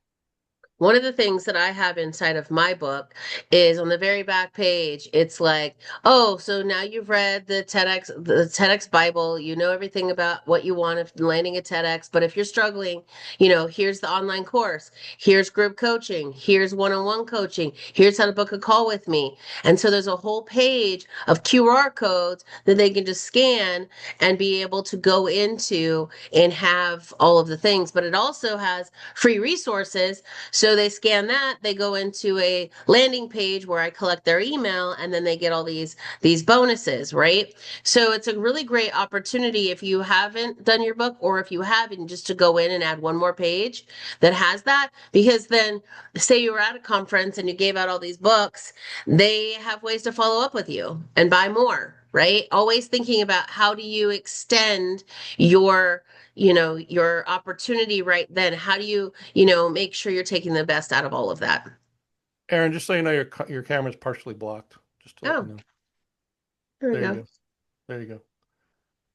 One of the things that I have inside of my book is on the very back page, it's like, oh, so now you've read the TEDx Bible, you know everything about what you want if landing a TEDx, but if you're struggling, here's the online course, here's group coaching, here's one-on-one coaching, here's how to book a call with me. And so there's a whole page of QR codes that they can just scan and be able to go into and have all of the things, but it also has free resources. So they scan that, they go into a landing page where I collect their email and then they get all these bonuses, right? So it's a really great opportunity if you haven't done your book or if you haven't just to go in and add one more page that has that because then say you were at a conference and you gave out all these books, they have ways to follow up with you and buy more, right? Always thinking about how do you extend your your opportunity right then. How do you make sure you're taking the best out of all of that? Aaron, just so you know, your camera's partially blocked. Just to let you Oh, know. there we There you go. go. There you go.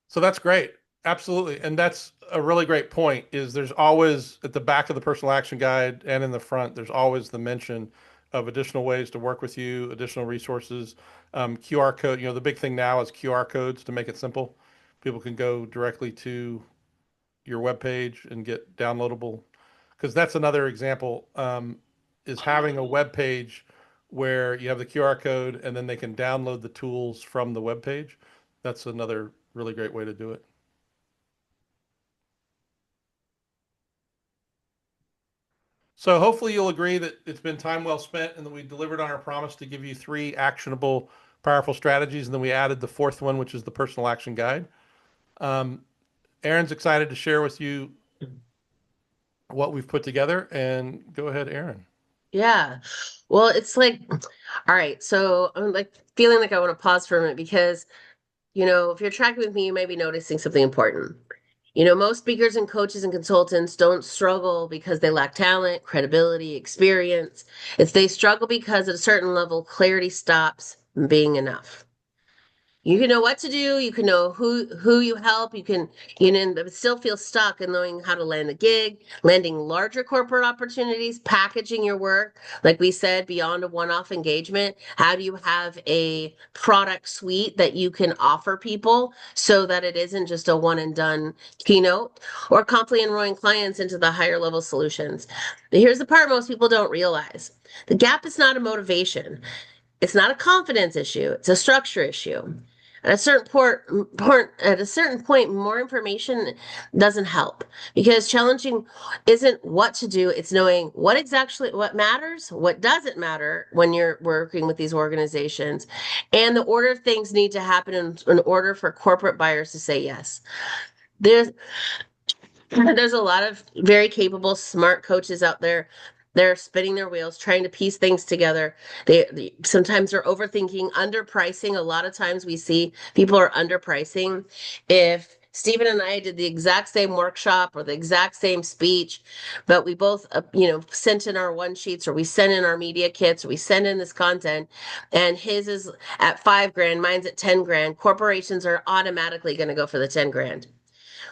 So that's great. Absolutely. And that's a really great point is there's always at the back of the personal action guide and in the front, there's always the mention of additional ways to work with you, additional resources, QR code. The big thing now is QR codes to make it simple. People can go directly to your web page and get downloadable. Because that's another example, is having a web page where you have the QR code and then they can download the tools from the web page. That's another really great way to do it. So hopefully you'll agree that it's been time well spent and that we delivered on our promise to give you 3 actionable, powerful strategies. And then we added the 4th one, which is the personal action guide. Um, Aaron's excited to share with you what we've put together. And go ahead, Aaron. Yeah. Well, it's like, all right. So I'm like feeling like I want to pause for a minute because, if you're tracking with me, you may be noticing something important. Most speakers and coaches and consultants don't struggle because they lack talent, credibility, experience. It's they struggle because at a certain level, clarity stops being enough. You can know what to do. You can know who you help. You know, but still feel stuck in knowing how to land a gig, landing larger corporate opportunities, packaging your work. Like we said, beyond a one-off engagement, how do you have a product suite that you can offer people so that it isn't just a one and done keynote, or constantly enrolling clients into the higher level solutions. But here's the part most people don't realize. The gap is not a motivation. It's not a confidence issue. It's a structure issue. At a certain point, more information doesn't help because challenging isn't what to do. It's knowing what matters, what doesn't matter when you're working with these organizations, and the order of things need to happen in order for corporate buyers to say yes. There's there's a lot of very capable, smart coaches out there. They're spinning their wheels, trying to piece things together. They sometimes are overthinking, underpricing. A lot of times we see people are underpricing. If Stephen and I did the exact same workshop or the exact same speech, but we both, sent in our one sheets or we sent in our media kits or we send in this content, and his is at 5 grand, mine's at 10 grand. Corporations are automatically going to go for the 10 grand.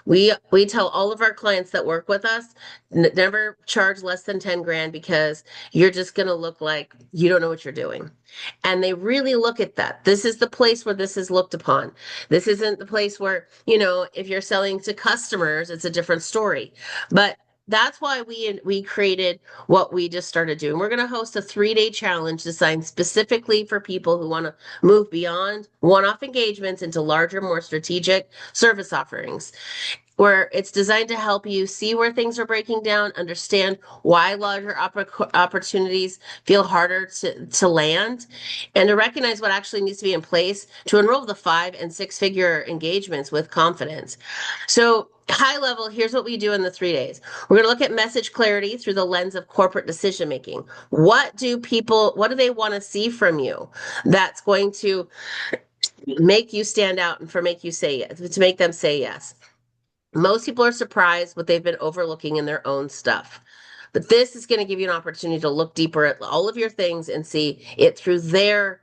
We tell all of our clients that work with us, never charge less than 10 grand because you're just going to look like you don't know what you're doing. And they really look at that. This is the place where this is looked upon. This isn't the place where, if you're selling to customers, it's a different story. But that's why we created what we just started doing. We're going to host a 3-day challenge designed specifically for people who want to move beyond one-off engagements into larger, more strategic service offerings, where it's designed to help you see where things are breaking down, understand why larger opportunities feel harder to land, and to recognize what actually needs to be in place to enroll the 5 and 6-figure engagements with confidence. So, high level, here's what we do in the 3 days. We're going to look at message clarity through the lens of corporate decision making. What do they want to see from you that's going to make you stand out and make you say yes, to make them say yes? Most people are surprised what they've been overlooking in their own stuff. But this is going to give you an opportunity to look deeper at all of your things and see it through their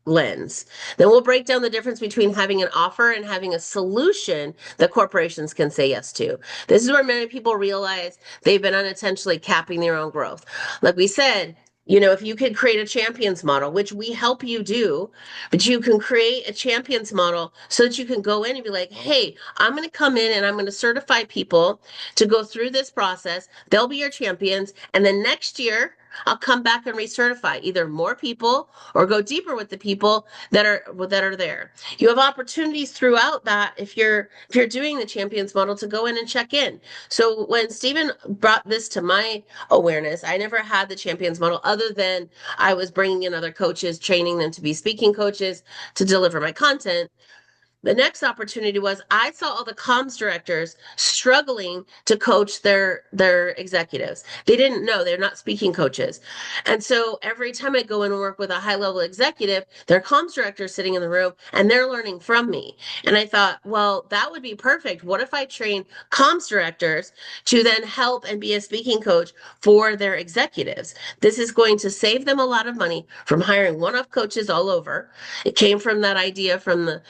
lens. Then we'll break down the difference between having an offer and having a solution that corporations can say yes to. This is where many people realize they've been unintentionally capping their own growth. Like we said, if you could create a champions model, which we help you do, but you can create a champions model so that you can go in and be like, hey, I'm going to come in and I'm going to certify people to go through this process. They'll be your champions. And then next year, I'll come back and recertify either more people or go deeper with the people that are there. You have opportunities throughout that if you're doing the champions model to go in and check in. So when Stephen brought this to my awareness, I never had the champions model other than I was bringing in other coaches, training them to be speaking coaches to deliver my content. The next opportunity was I saw all the comms directors struggling to coach their executives. They didn't know, they're not speaking coaches. And so every time I go in and work with a high level executive, their comms director is sitting in the room and they're learning from me. And I thought, well, that would be perfect. What if I train comms directors to then help and be a speaking coach for their executives? This is going to save them a lot of money from hiring one-off coaches all over. It came from that idea from the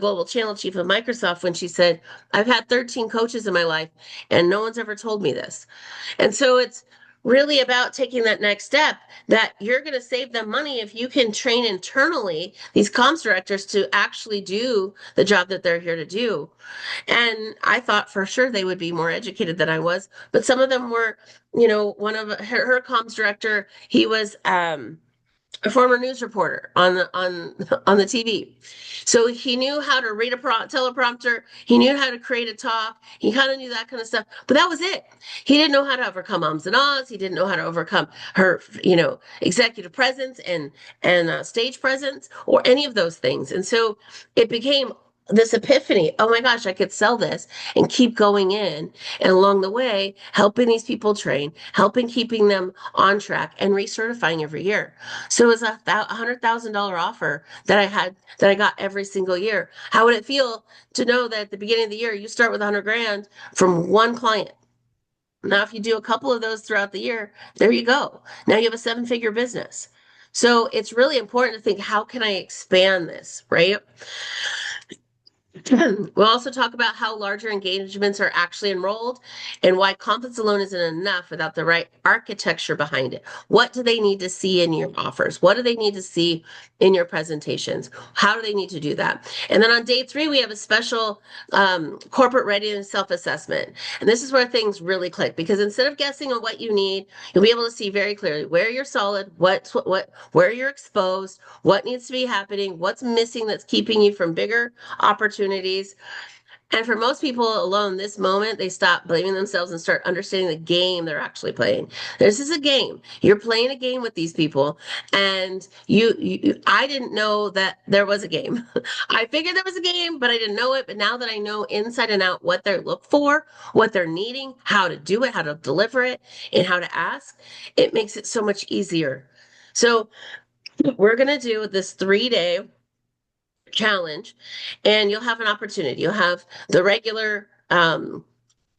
global channel chief of Microsoft when she said, I've had 13 coaches in my life and no one's ever told me this. And so it's really about taking that next step that you're going to save them money if you can train internally these comms directors to actually do the job that they're here to do. And I thought for sure they would be more educated than I was, but some of them were, one of her comms director, he was, a former news reporter on the TV. So he knew how to read a teleprompter. He knew how to create a talk. He kind of knew that kind of stuff. But that was it. He didn't know how to overcome ums and ahs. He didn't know how to overcome her, executive presence and stage presence or any of those things. And so it became this epiphany. Oh my gosh, I could sell this and keep going in. And along the way, helping these people train, helping keeping them on track and recertifying every year. So it was a $100,000 offer that I got every single year. How would it feel to know that at the beginning of the year, you start with 100 grand from one client? Now, if you do a couple of those throughout the year, there you go. Now you have a 7-figure business. So it's really important to think, how can I expand this, right? We'll also talk about how larger engagements are actually enrolled and why confidence alone isn't enough without the right architecture behind it. What do they need to see in your offers? What do they need to see in your presentations? How do they need to do that? And then on day 3, we have a special corporate readiness self-assessment. And this is where things really click, because instead of guessing on what you need, you'll be able to see very clearly where you're solid, where you're exposed, what needs to be happening, what's missing that's keeping you from bigger opportunities. And for most people alone, this moment, they stop blaming themselves and start understanding the game they're actually playing. This is a game. You're playing a game with these people. And I didn't know that there was a game. I figured there was a game, but I didn't know it. But now that I know inside and out what they look for, what they're needing, how to do it, how to deliver it, and how to ask, it makes it so much easier. So we're going to do this 3-day challenge, and you'll have an opportunity. You'll have the regular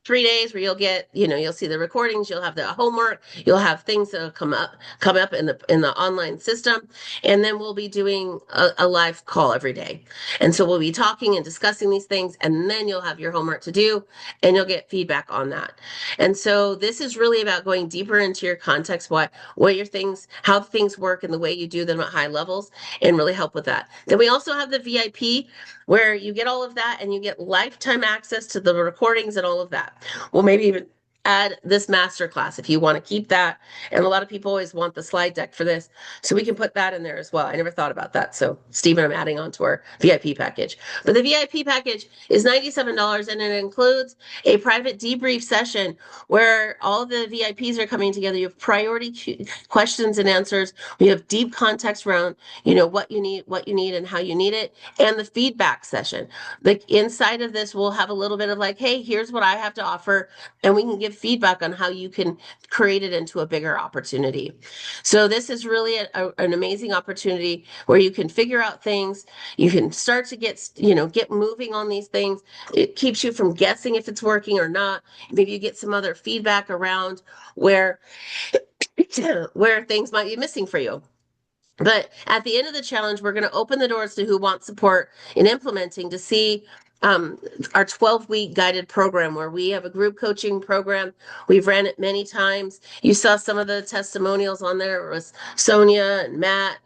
3 days where you'll get, you'll see the recordings, you'll have the homework, you'll have things that will come up in the online system, and then we'll be doing a live call every day. And so we'll be talking and discussing these things, and then you'll have your homework to do, and you'll get feedback on that. And so this is really about going deeper into your context, how things work and the way you do them at high levels, and really help with that. Then we also have the VIP, where you get all of that and you get lifetime access to the recordings and all of that. We'll maybe even add this masterclass if you want to keep that. And a lot of people always want the slide deck for this, so we can put that in there as well. I never thought about that. So Stephen, I'm adding on to our VIP package. But the VIP package is $97, and it includes a private debrief session where all the VIPs are coming together. You have priority questions and answers. We have deep context around, what you need and how you need it, and the feedback session. Like inside of this, we'll have a little bit of like, hey, here's what I have to offer, and we can give feedback on how you can create it into a bigger opportunity. So this is really an amazing opportunity where you can figure out things. You can start to get moving on these things. It keeps you from guessing if it's working or not. Maybe you get some other feedback around where things might be missing for you. But at the end of the challenge, we're going to open the doors to who wants support in implementing to see our 12-week guided program, where we have a group coaching program. We've ran it many times. You saw some of the testimonials on there. It was Sonia and Matt.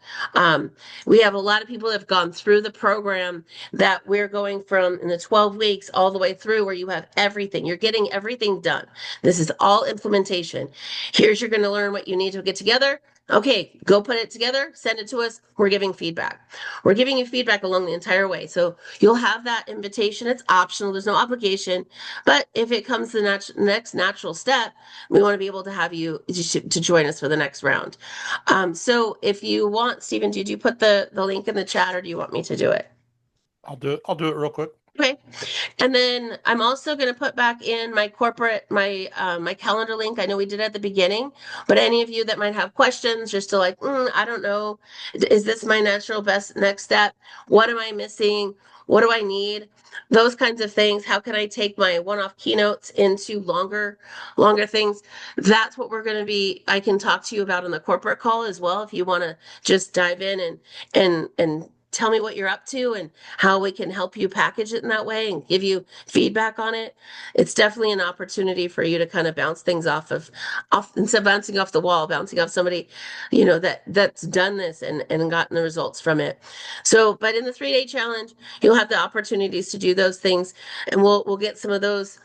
We have a lot of people that have gone through the program that we're going from in the 12 weeks all the way through, where you have everything. You're getting everything done. This is all implementation. Here's you're going to learn what you need to get together. Okay, go put it together, send it to us. We're giving feedback. We're giving you feedback along the entire way. So you'll have that invitation. It's optional. There's no obligation. But if it comes to the next natural step, we want to be able to have you to join us for the next round. So if you want, Stephen, did you put the link in the chat, or do you want me to do it? I'll do it real quick. Okay. And then I'm also going to put back in my my calendar link. I know we did it at the beginning, but any of you that might have questions, just to like, I don't know, is this my natural best next step? What am I missing? What do I need? Those kinds of things. How can I take my one-off keynotes into longer things? That's what I can talk to you about in the corporate call as well. If you want to just dive in and tell me what you're up to and how we can help you package it in that way and give you feedback on it. It's definitely an opportunity for you to kind of bounce things off instead of bouncing off the wall, bouncing off somebody, that's done this and gotten the results from it. So, but in the 3-day challenge, you'll have the opportunities to do those things, and we'll get some of those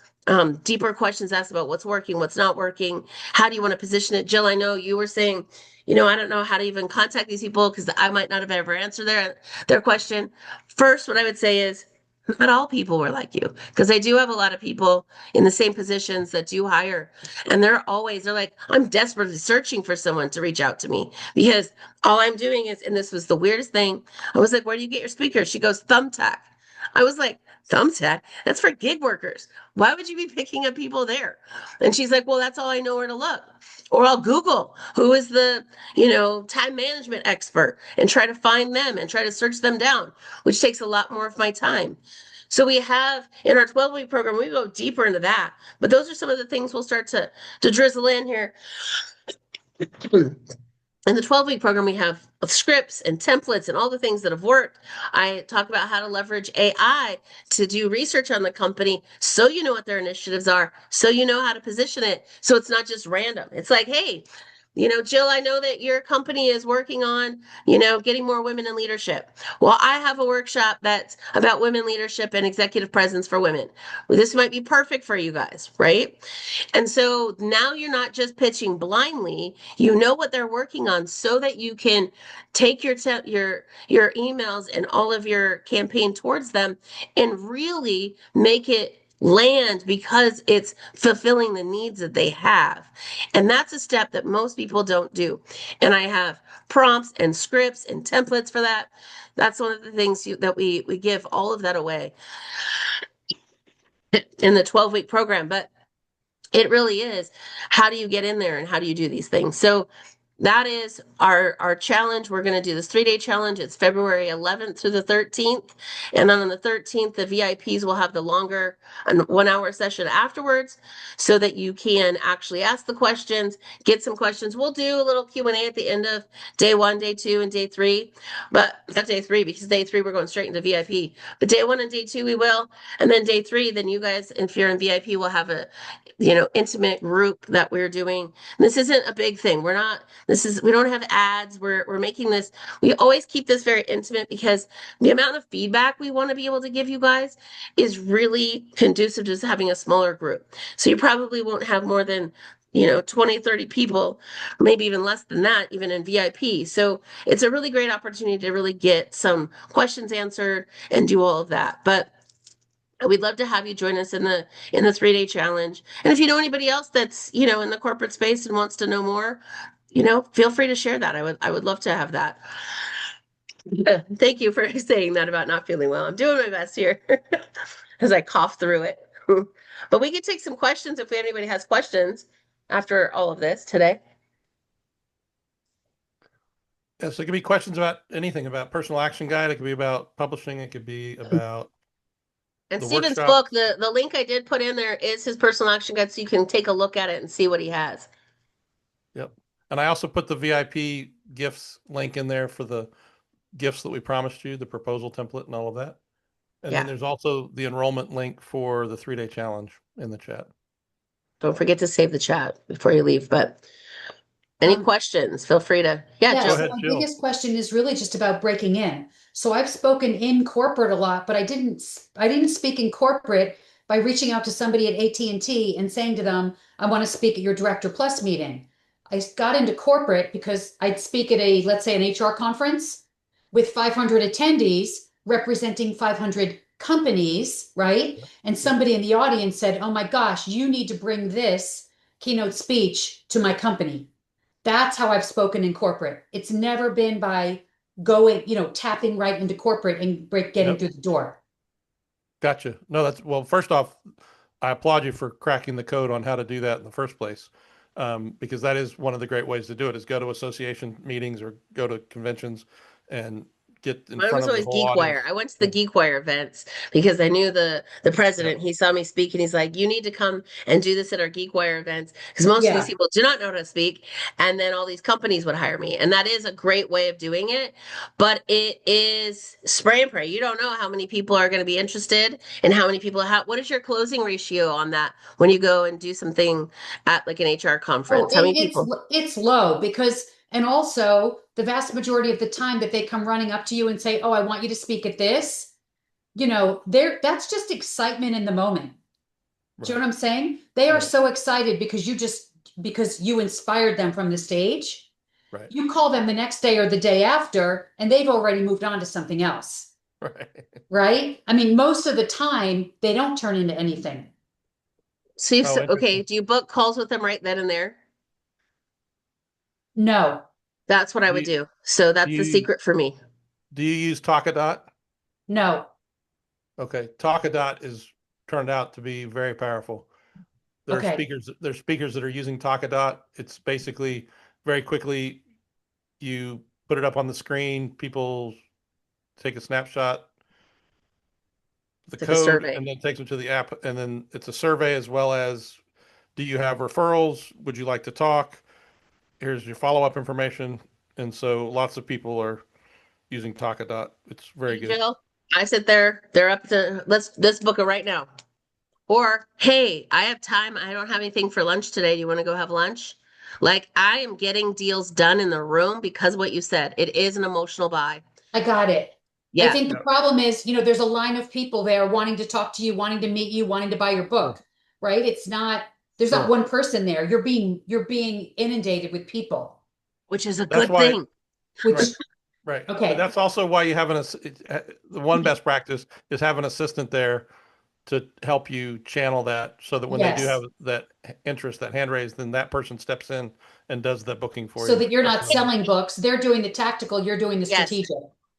deeper questions asked about what's working, what's not working. How do you want to position it? Jill, I know you were saying, I don't know how to even contact these people because I might not have ever answered their question. First, what I would say is, not all people were like you, because I do have a lot of people in the same positions that do hire, and they're like, I'm desperately searching for someone to reach out to me, because all I'm doing is, and this was the weirdest thing, I was like, where do you get your speakers? She goes, Thumbtack. I was like, Thumbtack? That's for gig workers. Why would you be picking up people there? And she's like, well, that's all I know where to look. Or I'll Google who is the, time management expert and try to find them and try to search them down, which takes a lot more of my time. So we have in our 12-week program, we go deeper into that. But those are some of the things we'll start to drizzle in here In the 12-week program, we have scripts and templates and all the things that have worked. I talk about how to leverage AI to do research on the company so you know what their initiatives are, so you know how to position it. So it's not just random. It's like, hey, Jill, I know that your company is working on, getting more women in leadership. Well, I have a workshop that's about women leadership and executive presence for women. Well, this might be perfect for you guys, right? And so now you're not just pitching blindly. You know what they're working on so that you can take your emails and all of your campaign towards them and really make it land because it's fulfilling the needs that they have. And that's a step that most people don't do. And I have prompts and scripts and templates for that. That's one of the things that we give all of that away in the 12-week program. But it really is, how do you get in there and how do you do these things? So that is our challenge. We're going to do this 3-day challenge. It's February 11th through the 13th. And then on the 13th, the VIPs will have the longer 1-hour session afterwards so that you can actually ask the questions, get some questions. We'll do a little Q&A at the end of day 1, day 2, and day 3. But not day 3, because day 3, we're going straight into VIP. But day 1 and day 2, we will. And then day 3, then you guys, if you're in VIP, will have a intimate group that we're doing. This isn't a big thing. We don't have ads. We're making this, we always keep this very intimate because the amount of feedback we want to be able to give you guys is really conducive to just having a smaller group. So you probably won't have more than 20, 30 people, maybe even less than that, even in VIP. So it's a really great opportunity to really get some questions answered and do all of that. But we'd love to have you join us in the 3-day challenge. And if you know anybody else that's, in the corporate space and wants to know more, feel free to share that. I would love to have that. Thank you for saying that about not feeling well. I'm doing my best here as I cough through it. But we could take some questions if anybody has questions after all of this today. Yeah, so it could be questions about anything, about personal action guide. It could be about publishing. It could be about And the Stephen's workshop. book, the link I did put in there is his personal action guide, so you can take a look at it and see what he has. Yep. And I also put the VIP gifts link in there for the gifts that we promised you, the proposal template and all of that. And then Yeah. there's also the enrollment link for the 3-day challenge in the chat. Don't forget to save the chat before you leave. But any questions, feel free to, yeah, Yeah, Go Jill. so ahead, my Jill. biggest question is really just about breaking in. So I've spoken in corporate a lot, but I didn't speak in corporate by reaching out to somebody at AT&T and saying to them, I want to speak at your Director Plus meeting. I got into corporate because I'd speak at let's say an HR conference with 500 attendees representing 500 companies, right? And somebody in the audience said, oh my gosh, you need to bring this keynote speech to my company. That's how I've spoken in corporate. It's never been by going, tapping right into corporate and getting Yep. through the door. Gotcha. No, well, first off, I applaud you for cracking the code on how to do that in the first place. Because that is one of the great ways to do it, is go to association meetings or go to conventions and get in Mine front was of the always whole GeekWire. audience. I went to the Yeah. GeekWire events because I knew the Yep. president. He saw me speak and he's like, "You need to come and do this at our GeekWire events," because most of these Yeah. people do not know how to speak. And then all these companies would hire me, and that is a great way of doing it. But it is spray and pray. You don't know how many people are going to be interested and how many people have. What is your closing ratio on that when you go and do something at like an HR Oh, conference? How many people? it's low because, and also the vast majority of the time that they come running up to you and say, "Oh, I want you to speak at this," that's just excitement in the moment. Do you know Right. what I'm saying? They are Right. so excited because you inspired them from the stage. Right. You call them the next day or the day after, and they've already moved on to something else, Right. right? I mean, most of the time they don't turn into anything. So, Oh, okay, interesting. do you book calls with them right then and there? No, That's what I Do would you, do. So do that's the you, secret for me. do you use Talkadot? no. Okay. Talkadot is turned out to be very powerful. Okay. There's speakers that are using Talkadot. It's basically very quickly you put it up on the screen, people take a snapshot, the It's like a code, survey. and then takes them to the app. And then it's a survey as well as, do you have referrals? Would you like to talk? here's your follow-up information. And so lots of people are using Talkadot. It's very Hey, good. Jill, I sit there, they're up to let's book it right now. Or, hey, I have time. I don't have anything for lunch today. Do you want to go have lunch? Like, I am getting deals done in the room because what you said, it is an emotional buy. I got it. I Yeah, think the Yeah, problem is, there's a line of people there wanting to talk to you, wanting to meet you, wanting to buy your sure, book, right? There's not sure. one person there. You're being inundated with people, which is a That's good why, thing. which, right, right. But okay. that's also why you have the one best practice is have an assistant there to help you channel that so that when they do have Yes. that interest, that hand raised, then that person steps in and does the booking for So you. that you're not Definitely. selling books. They're doing the tactical, you're doing the Yes. strategic.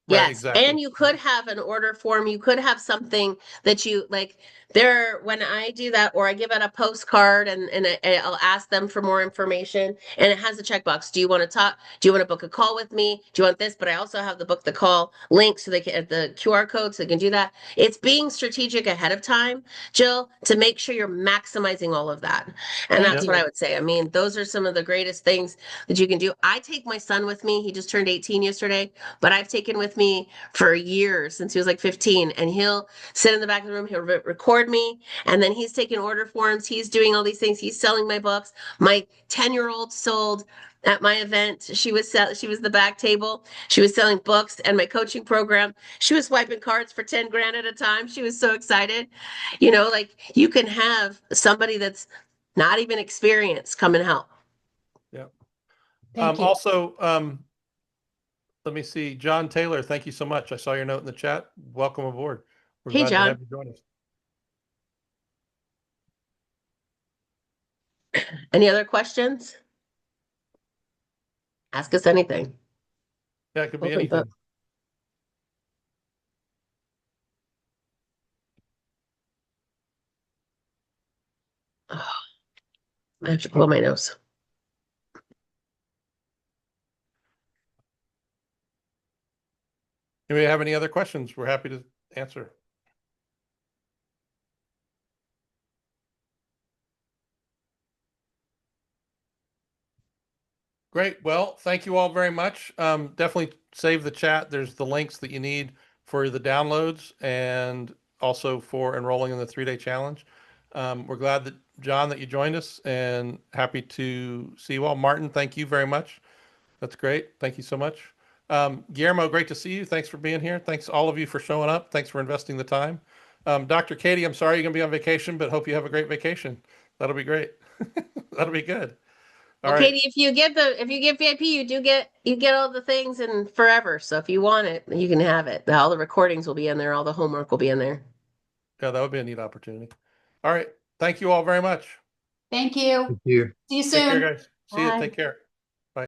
Right, Yes. exactly. And you could Right. have an order form. You could have something that you like there when I do that or I give out a postcard I'll ask them for more information and it has a checkbox. Do you want to talk? Do you want to book a call with me? Do you want this? But I also have the book the call link so they can the QR code so they can do that. It's being strategic ahead of time, Jill, to make sure you're maximizing all of that. And Thank that's Yep. what I you. would say. I mean, those are some of the greatest things that you can do. I take my son with me. He just turned 18 yesterday, but I've taken with me for years since he was like 15, and he'll sit in the back of the room, he'll record me, and then he's taking order forms, he's doing all these things, he's selling my books. My 10-year-old sold at my event. She was the back table. She was selling books and my coaching program. She was swiping cards for 10 grand at a time. She was so excited. Like you can have somebody that's not even experienced come and help. Yep. Thank you. Also, let me see. John Taylor, thank you so much. I saw your note in the chat. Welcome aboard. We're Hey, glad to John, have you join us. any other questions? Ask us anything. Yeah, it could be Open book. anything. Oh, I have to blow my nose. Anybody have any other questions? We're happy to answer. Great. Well, thank you all very much. Definitely save the chat. There's the links that you need for the downloads and also for enrolling in the 3-day challenge. We're glad that, John, that you joined us and happy to see you all. Martin, thank you very much. That's great. Thank you so much. Guillermo, great to see you. Thanks for being here. Thanks all of you for showing up. Thanks for investing the time. Dr. Katie, I'm sorry you're going to be on vacation, but hope you have a great vacation. That'll be great. That'll be good. All Well, right. Katie, if you get VIP, you get all the things and forever. So if you want it, you can have it. All the recordings will be in there, all the homework will be in there. Yeah, that would be a neat opportunity. All right. Thank you all very much. Thank you. Thank you. See you Take care, soon. guys. See you. Bye. Take care.